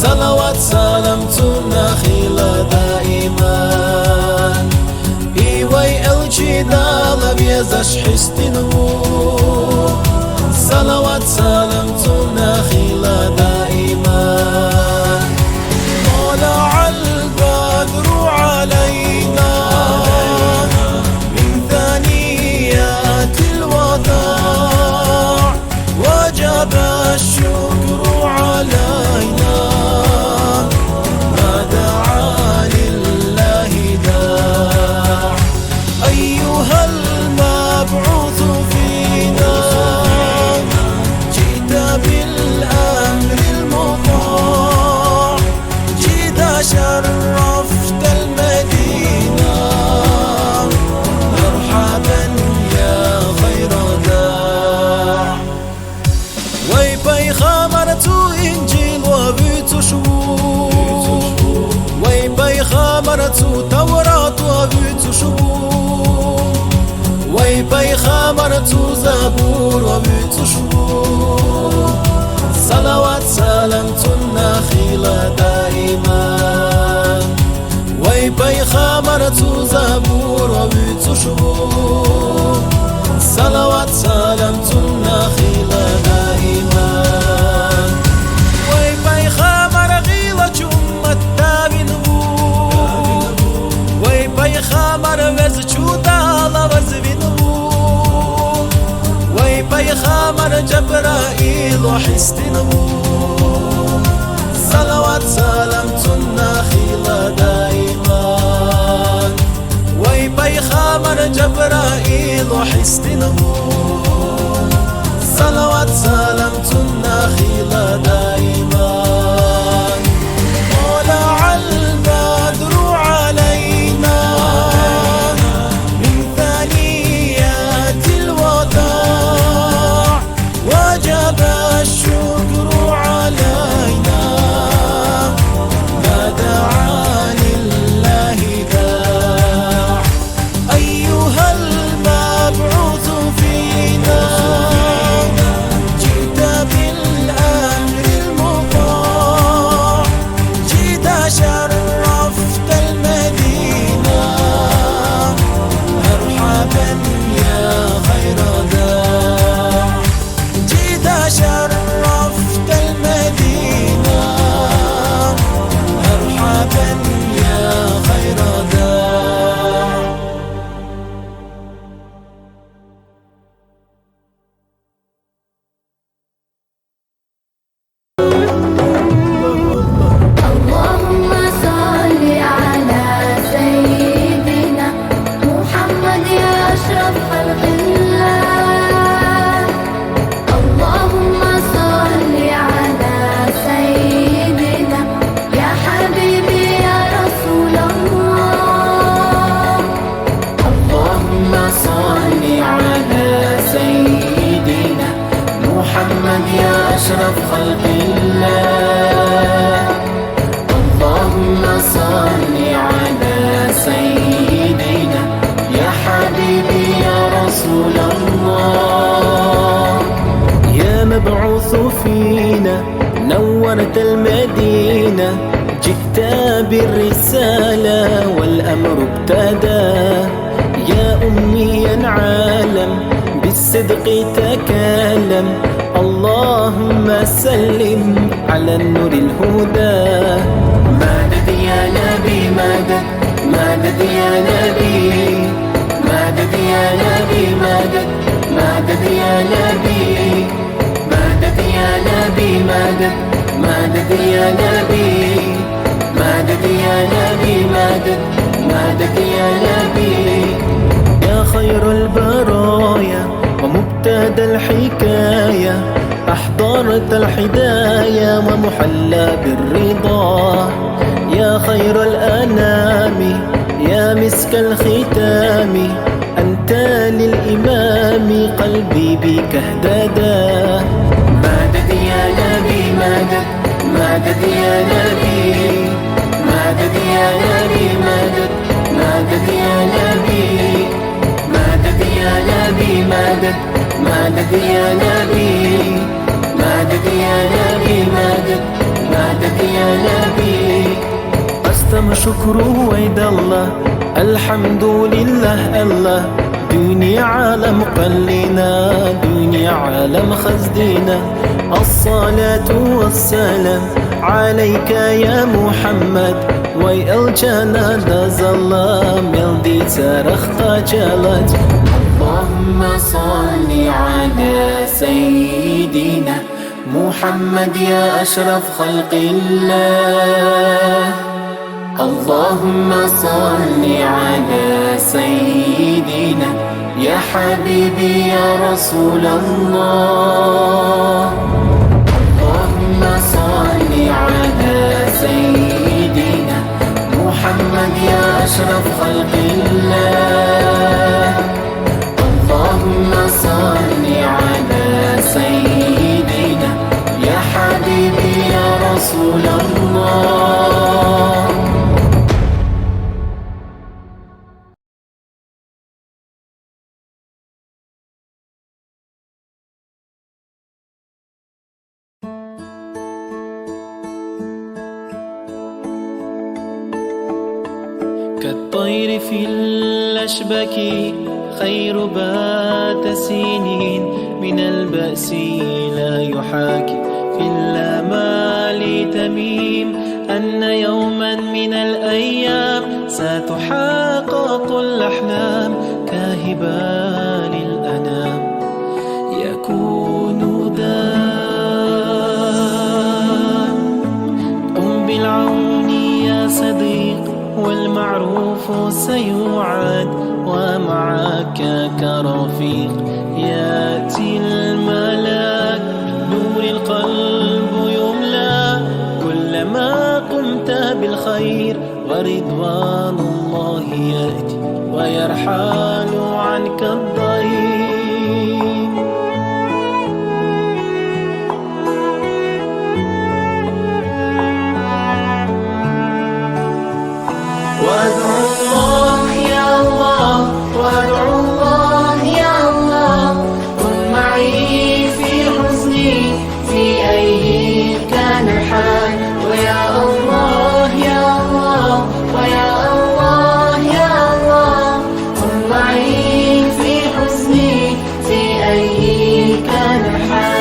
صلوات سلام تنخيلا دائما اي وي الجي دال بيزش حستنو صلوات سلام تنخيلا دائما طلع البدر علينا من ثنيات الوداع وجب الشكر علينا ما دعا لله داع أيها المبعوث فينا جئت بالأمر المطاع جئت شرفت المدينة مرحبا يا خير داع وي بيخامرتو إنجيل وبيتشو وي بيخامرتو توراة وبيتشو وي بيخامرتو زبور وبيتشو صلوات سلام تنخيلا دائما وي بيخامرتو زبور وبيتشو صلوات سلام تنخيلا دائما وي بيخامر غيلا جمة تابنو وي بيخامر وزجو دالا وزبنو وي بيخامر جبرائيل وحستنو صلوات سلام تنخيلا دائما وي بيخامر جبرائيل وحستنو صلوات سلام تنخيلا دائما طلع البدر علينا من ثنيات الوداع وجب الشكر علينا ما دعا لله داع أيها المبعوث فينا محمد يا أشرف خلق الله. اللهم صل على سيدنا يا حبيبي يا رسول الله. يا مبعوث فينا نورت المدينة، جئت بالرسالة والأمر ابتدى. يا أمي العالم بالصدق تكلم، اللهم سلم على النور الهدى. مدد يا نبي مدد، مدد يا نبي، مدد يا نبي مدد، مدد يا نبي، مدد يا نبي مدد، مدد يا نبي، مدد يا نبي مدد، مدد يا نبي. يا خير البرايا ومبتدى الحكاية، أحضرت الحدايا ومحلى بالرضا. يا خير الأنام يا مسك الختام، أنت للإمام قلبي بك اهتدى. مدد يا نبي مدد، مدد يا نبي، مدد يا نبي مدد، مدد يا نبي، مدد يا نبي مدد، مدد يا نبي، مدد يا نبي مدد، مدد يا نبي. قسم شكره ويد الله، الحمد لله الله. دنيا عالم قلنا، دنيا عالم خزدنا. الصلاة والسلام عليك يا محمد، ويلجانا دزلا ملدي سرخت جلت. اللهم صل على سيدنا محمد يا أشرف خلق الله. اللهم صل على سيدنا يا حبيبي يا رسول الله. اللهم صل على سيدنا محمد يا أشرف خلق الله. اللهم صل على سيدنا يا حبيبي يا رسول الله. كالطير في الأشبك خير بات سنين، من البأس لا يحاكي في الآمال تميم. أن يوما من الأيام ستحقق الأحلام، كاهبا للأنام يكون دام. قم بالعون يا صديق والمعروف سيوعد، ومعك كرفيق يأتي الملاك. نور القلب يملى كلما قمت بالخير، ورضوان الله يأتي ويرحل عنك الضير. وادعو الله يا الله، وادعو الله يا الله. كن معي في حزني في أي كان الحال. ويا الله يا الله، ويا الله يا الله. كن معي في حزني في أي كان الحال.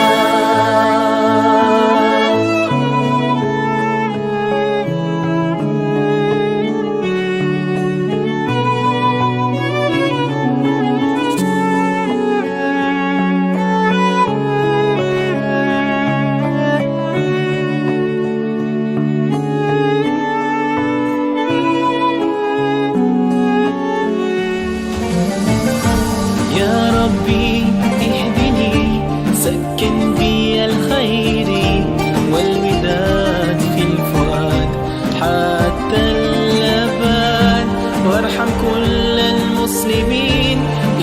المسلمين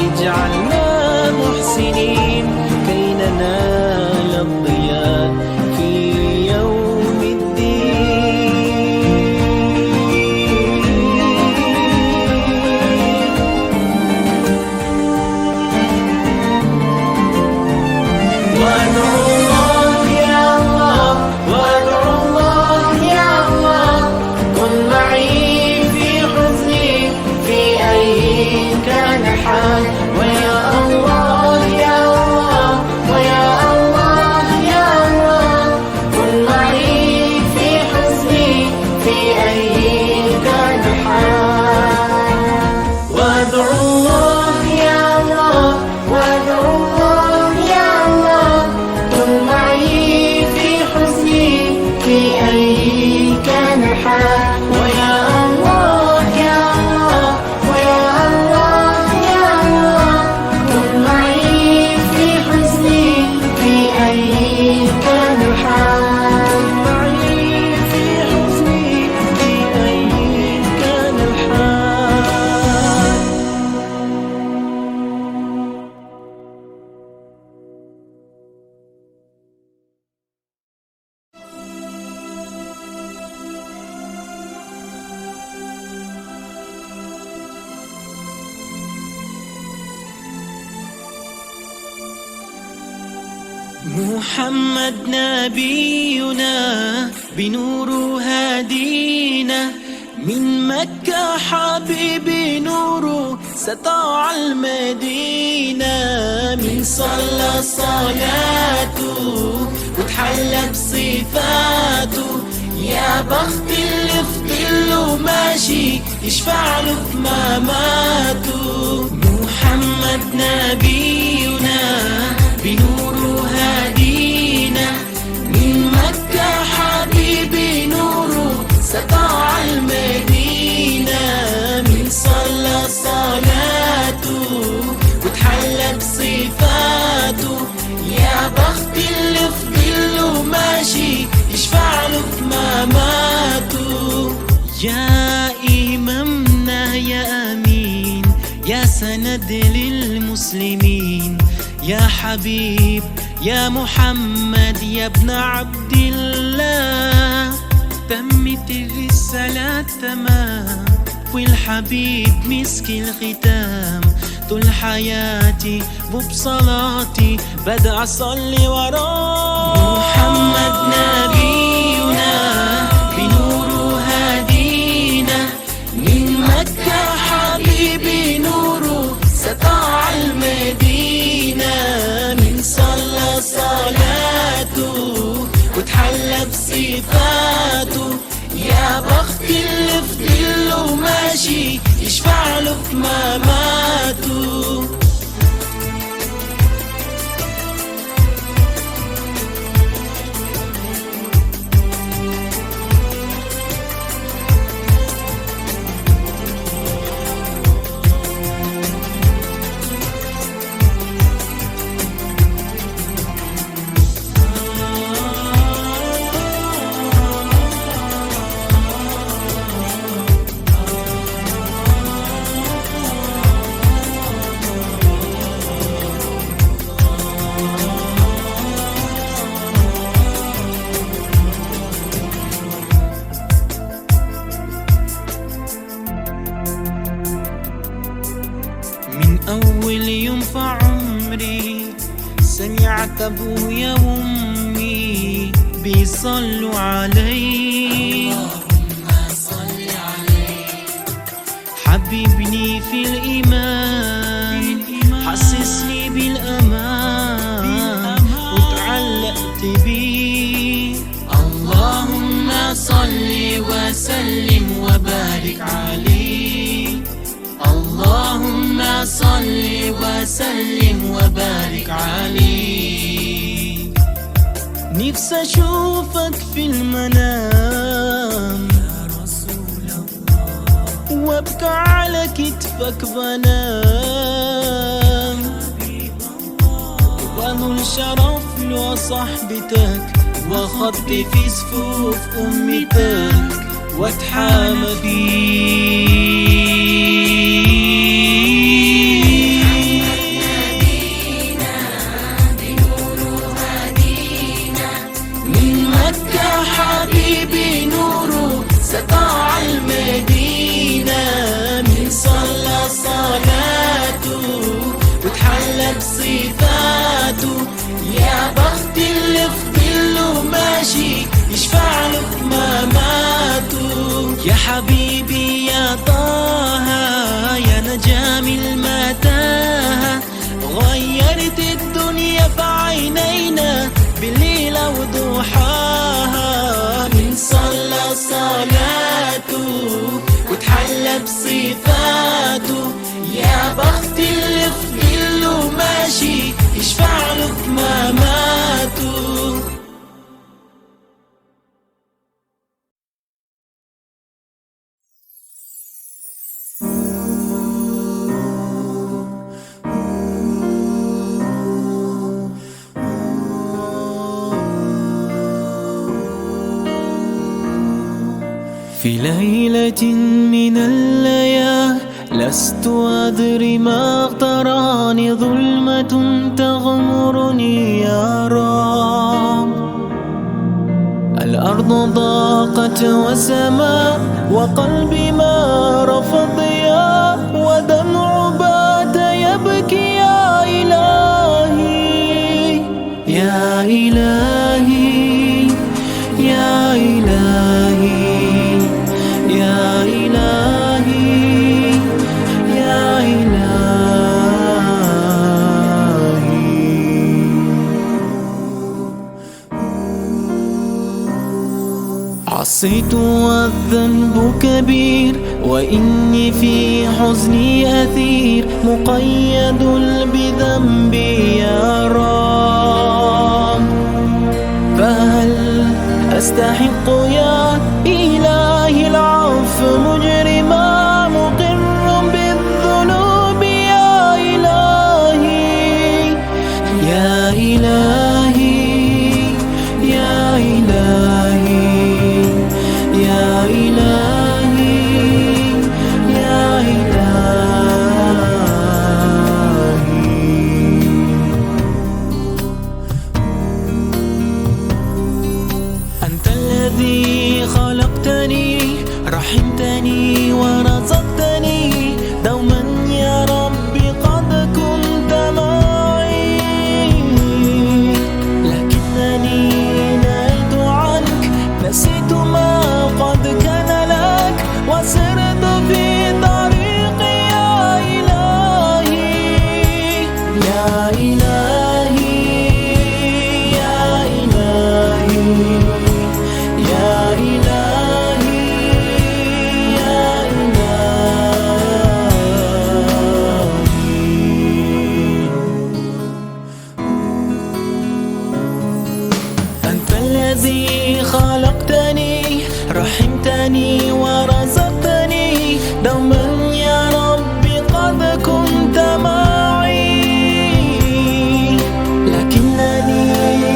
اجعلنا محسنين كي ننال محمد نبينا بنور هادينا، من مكة حبيبي نوره سطع المدينة. من صلى صلاته وتحلى بصفاته، يا بخت اللي في ظله ماشي يشفع له في مماته. محمد نبينا بنوره هادينا، من مكة حبيبي نوره سطع المدينة. من صلى صلاته وتحلى بصفاته، يا بخت اللي في ظله ماشي يشفع له في مماته. يا إمامنا يا أمين، يا سند للمسلمين، يا حبيب يا محمد يا ابن عبد الله. تمت الرسالة تمام والحبيب مسك الختام، طول حياتي وبصلاتي بدأ أصلي وراه. محمد نبينا بنوره هادينا، من مكة حبيبي نوره سطع المدينة. من صلى صلاته وتحلى بصفاته، يا بخت اللي في ظله ماشي يشفع له في مماته. من أول يوم في عمري سمعت أبويا وأمي بيصلوا علي. حببني في الإيمان، حسسني بالأمان وتعلقت بيه. اللهم صل وسلم وبارك عليه، اللهم صل وسلم وبارك عليه. نفسي أشوفك في المنام يا رسول الله، وابكى على كتفك بنام. وأنول شرف لصحبتك وخط في صفوف أمتك، واتحامى فيك. حبيبي نوره سطع المدينة. من صلى صلاته وتحلى بصفاته، يا بخت اللي في ظله ماشي يشفع له في مماته. يا حبيبي يا طه يا نجام المتاهة، غيرت الدنيا في عينينا بالليل وضحاها. من صلى صلاته وتحلى بصفاته، يا بخت اللي في ظله ماشي يشفع له في مماته. في ليلة من الليالي لست أدري ما اغتراني، ظلمة تغمرني يا رب. الأرض ضاقت وسماء وقلبي ما رفض يا، ودمع بات يبكي يا إلهي. يا عصيت والذنب كبير وإني في حزني أثير مقيد بذنبي يا رب. فهل أستحق يا إلهي العفو مجرما مقر بالذنوب يا إلهي يا إلهي يا إلهي يا إلهي يا إلهي. أنت الذي خلقتني رحمتني ورزقتني دوما يا ربي قد كنت معي، لكنني نأيت عنك نسيت ما قد كان لك وسرت في طريقي يا إلهي يا إلهي يا إلهي يا إلهي يا إلهي. أنت الذي خلقتني رحمتني ورزقتني دوما يا ربي قد كنت معي، لكنني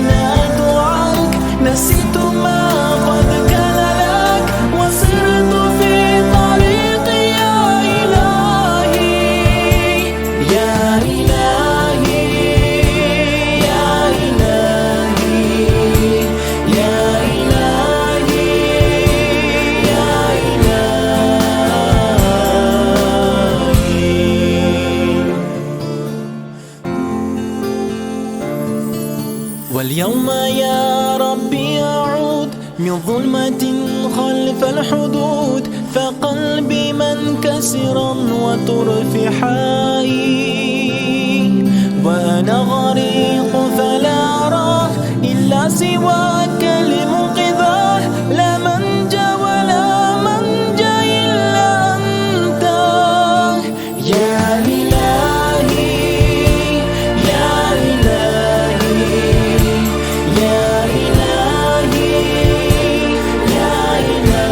نأيت عنك نسيت ما قد كان لك وسرت في طريقي يا إلهي يا إلهي يا إلهي يا إلهي يا إلهي. واليوم يا ربي أعود من ظلمة خلف الحدود فقلبي منكسرا وطرف حائي، وأنا غريق فلا أرى إلا سواك لمنقذه، لا منجا ولا منجا إلا أنت يا إلهي يا إلهي يا إلهي يا إلهي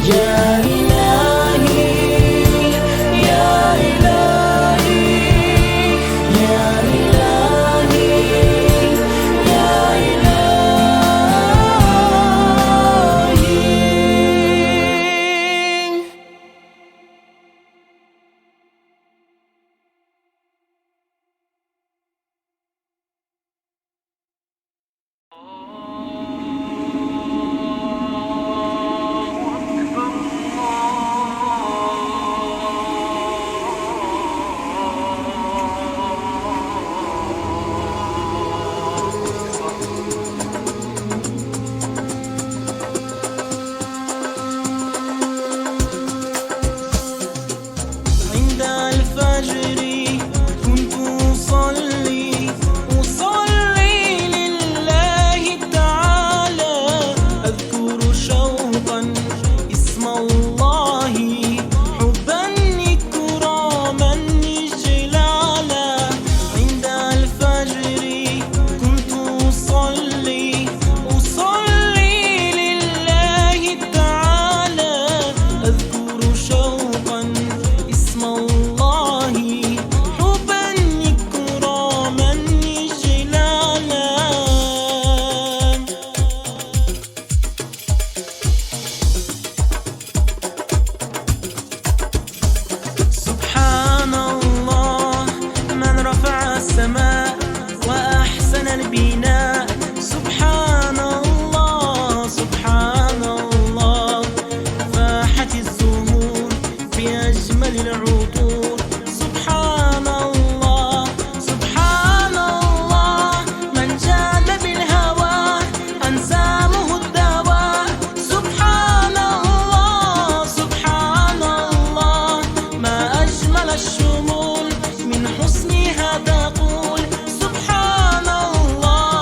يا إلهي يا إلهي يا إلهي يا إلهي. عند الفجر كنت أصلي لله تعالى أذكر شوقا اسم الله حبا إكراما إجلالا. عند الفجر كنت أصلي لله تعالى أذكر شوقا اسم الله حبا إكراما إجلالا. سبحان الله من رفع السماء وأحسن البناء، سبحان الله سبحان الله فاحت الزهور في أجمل العطور، سبحان الله سبحان الله من جاد بالهوى أنسامه الدواء، سبحان الله سبحان الله ما أجمل الشمول من حسنها تقول، سبحان الله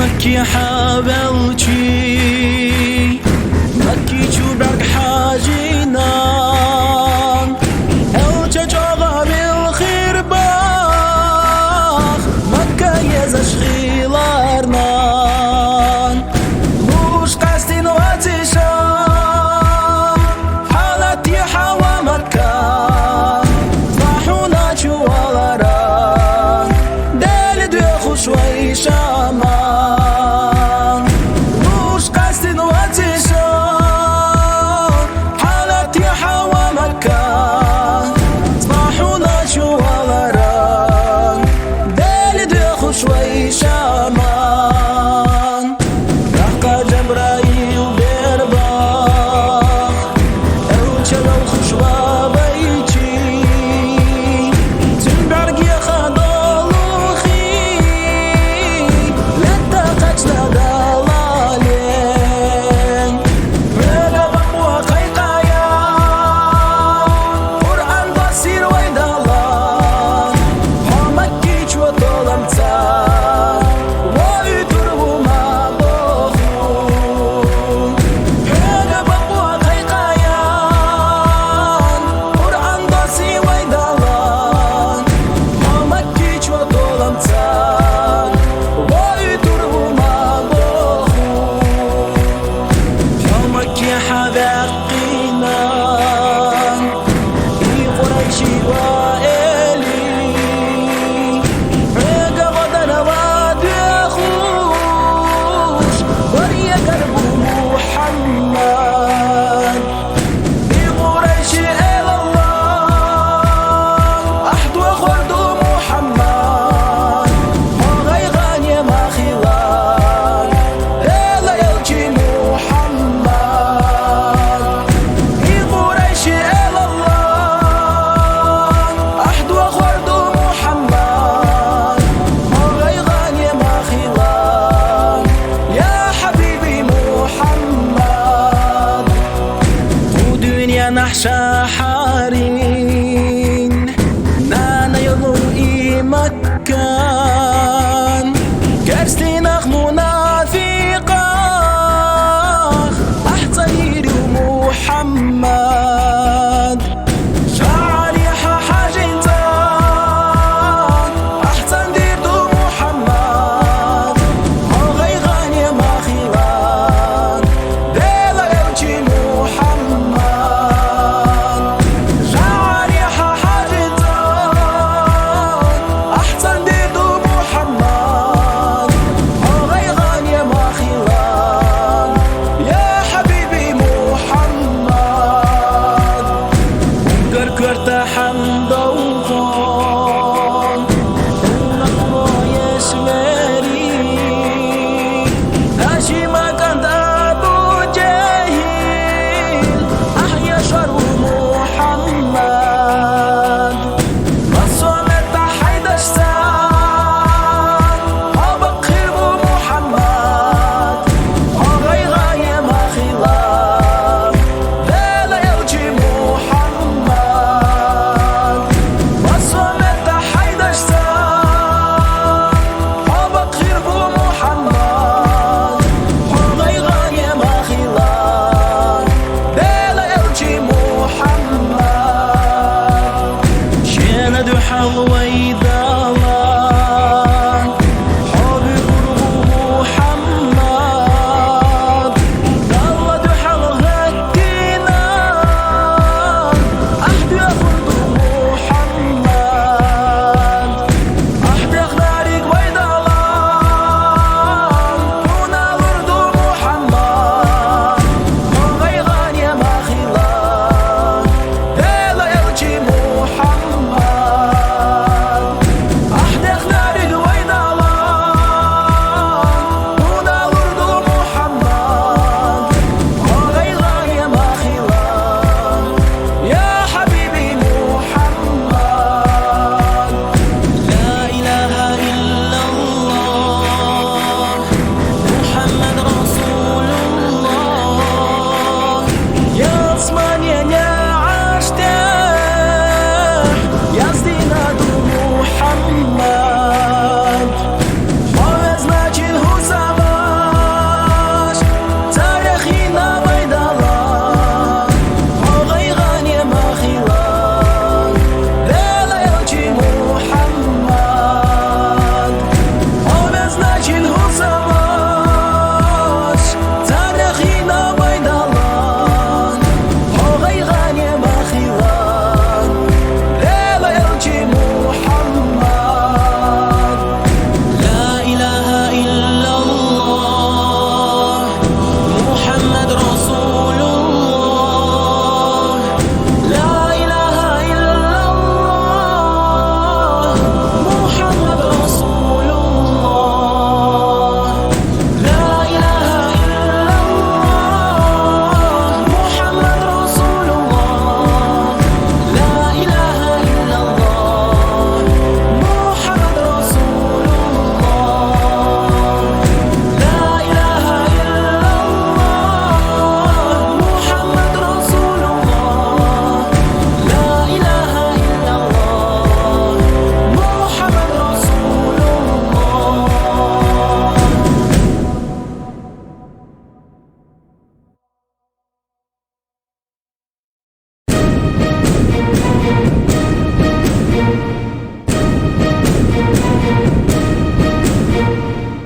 مكي حابلتي مكي تشوبك حاجينا أو تجاغا بالخير باخ مكة يزش خيلارنان مش قاستين واتشان حالتي حوا مكة صاحونا شوالران دالي دوخو شوي شامان مش قاستين واتشان حالتي حوا مكة صاحونا شوالران دالي دوخو شوي شامان رحقا جبرائيل بيرباخ أو تشلو خشوا بيتي تنبرق يا خضالوخي لا تقتش لدلالين ميلا بقوة قيقايا قرآن بصير ويدالان حمكيش وطولمتا ويدرو ما بوخو ميلا بقوة قيقايا قرآن بصير ويدالان حمكيش وطولمتا ويدرو ما بوخو يومك يا حبقينا في قريشي وإلي رقا غدنا وديخوش وريا قلب محمد في قريشي إلى الله أحد وخلد محمد وغيغان يا ما خلال إلا يلجي محمد في قريشي إلى الله أحد وخلد محمد وغيغان يا ما خلال يا حبيبي محمد ودنيا نحشا حارين نانا يضوئي مكان كرستين أخ منافقاخ أحتيري محمد شعري حاجنتان أحسن ديردو محمد وغيغان يا ما خلال ديلا يلجي محمد شعري حاجنتان أحسن ديردو محمد وغيغان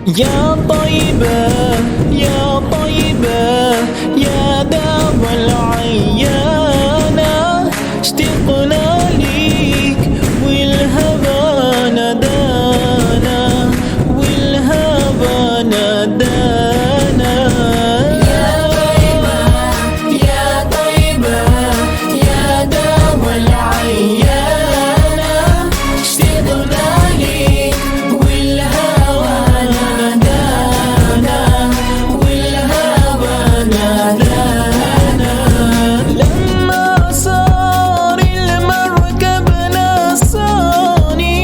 يا طيبة يا طيبة يا دوا العيانة، اشتقنا ليك والهوى نادانا، والهوى نادانا. يا طيبة يا طيبة يا دوا العيانة، اشتقنا ليك والهوى نادانا، والهوى نادانا. لما صار المركب نساني،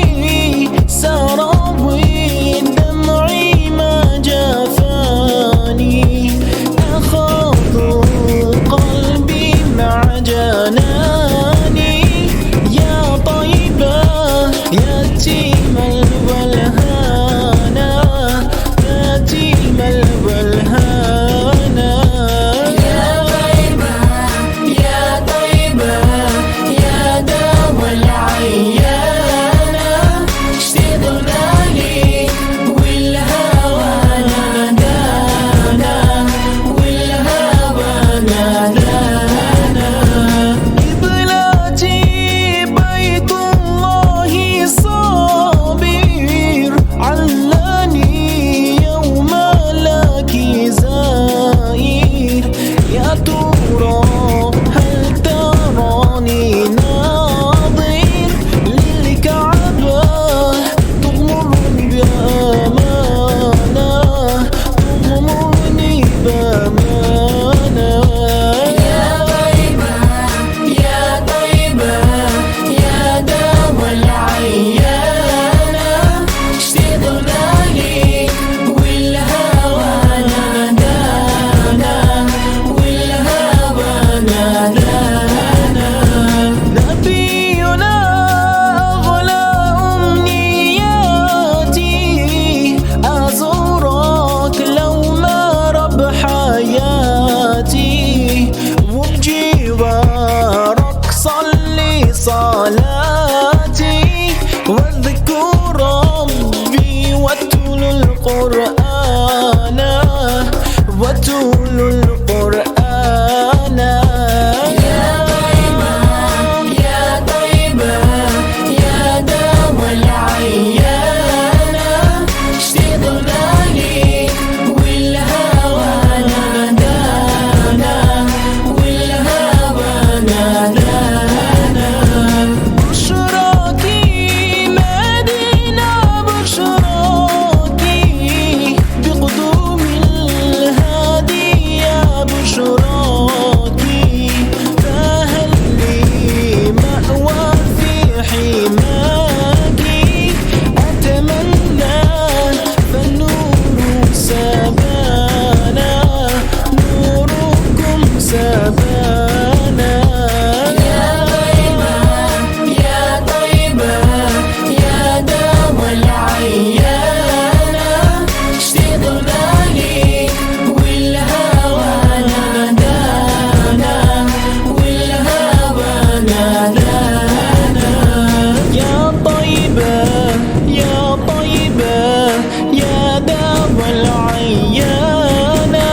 سراوي دمعي ما جفاني، أخاف قلبي مع جناني. يا طيبة يتيم الولهانة، يتيم الولهانة. يا طيبة يا طيبة يا دوا العيانة، اشتقنا ليك والهوى نادانا، والهوى نادانا. قبلتي بيت الله صابر، علاني يوم لك زائر. يا ترى هل تراني ناظر للكعبة، تغمرني بأمانة، تغمرني بأمانة. يا طيبة يا طيبة يا دوا العيانة، اشتقنا ليك والهوى نادانا، والهوى نادانا. نبينا أغلى أمنياتي، أزورك لو ما رب حياتي، وبجوارك صلي صلاتي، واذكر ربي واتل القرآن، واتل القرآن. يا طيبة يا طيبة يا دوا العيانة، اشتقنا ليك والهوى نادانا، والهوى نادانا. بشراكي مدينة، بشراكي بقدوم الهادي، يا بشراكي فهل لي مأوى في حماكي. أتمنى فالنور سبانا، نوركم سبانا. يا طيبة يا طيبة يا دوا العيانة، اشتقنا ليك والهوى نادانا، والهوى نادانا. يا طيبة يا طيبة يا دوا العيانة،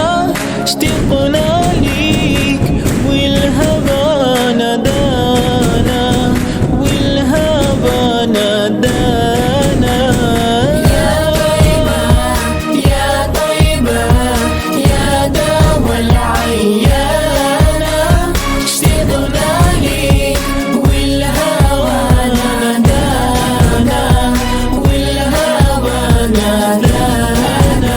اشتقنا ليك والهوى نادانا، والهوى نادانا. يا طيبة يا طيبة يا دوا العيانة، اشتقنا ليك والهوى نادانا، والهوى نادانا.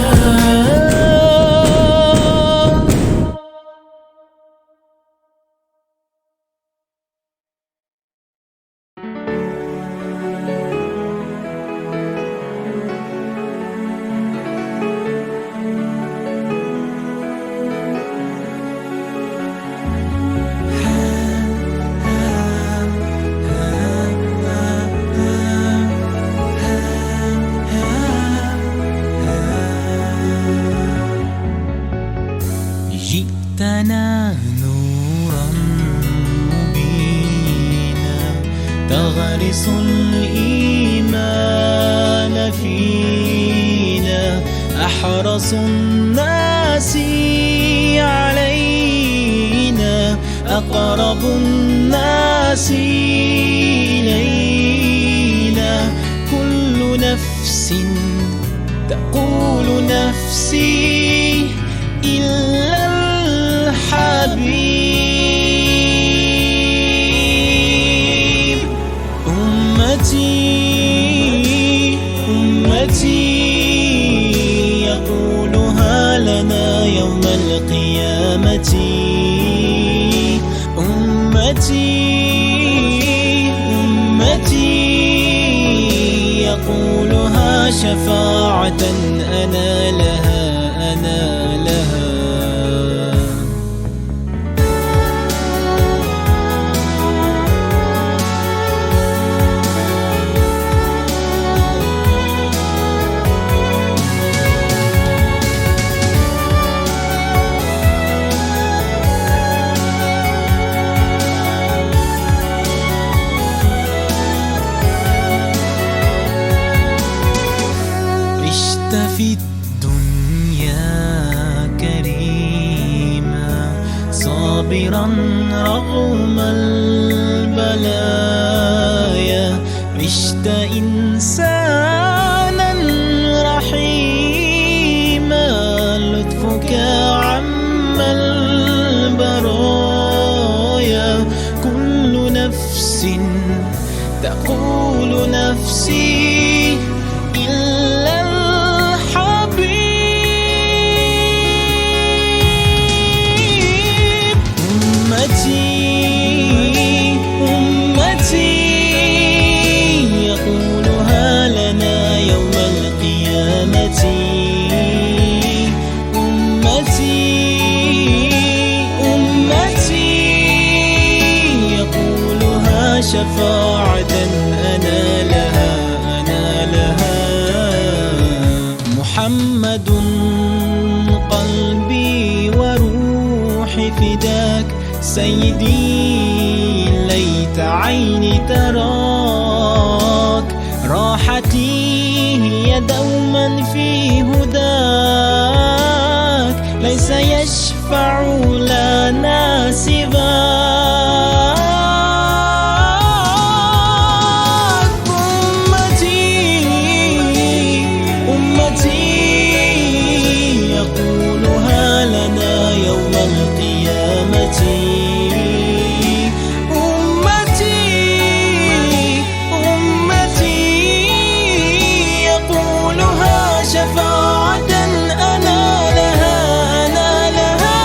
جئتنا نورا مبينا، تغرس الإيمان فينا، أحرص الناس علينا أقرب الناس إلينا كل نفس تقول نفسي إلا الحبيب أمتي أمتي يقولها لنا يوم القيامة أمتي أمتي يقولها شفاعة أنا لها أنا لها عشت في الدنيا كريما صابرا رغم البلايا عشت إنسانا رحيما لطفك عم البرايا كل نفس تقول نفسي إلا الحبيب أمتي أمتي يقولها لنا يوم القيامة أمتي أمتي يقولها شفاعة أنا لها أنا لها محمد قلبي وروحي فداك سيدي ليت عيني تراك راحتي هي دوما في هداك ليس يشفع لنا سواك أمتي أمتي يقولها لنا يوم القيامة أمتي أمتي يقولها شفاعة أنا لها أنا لها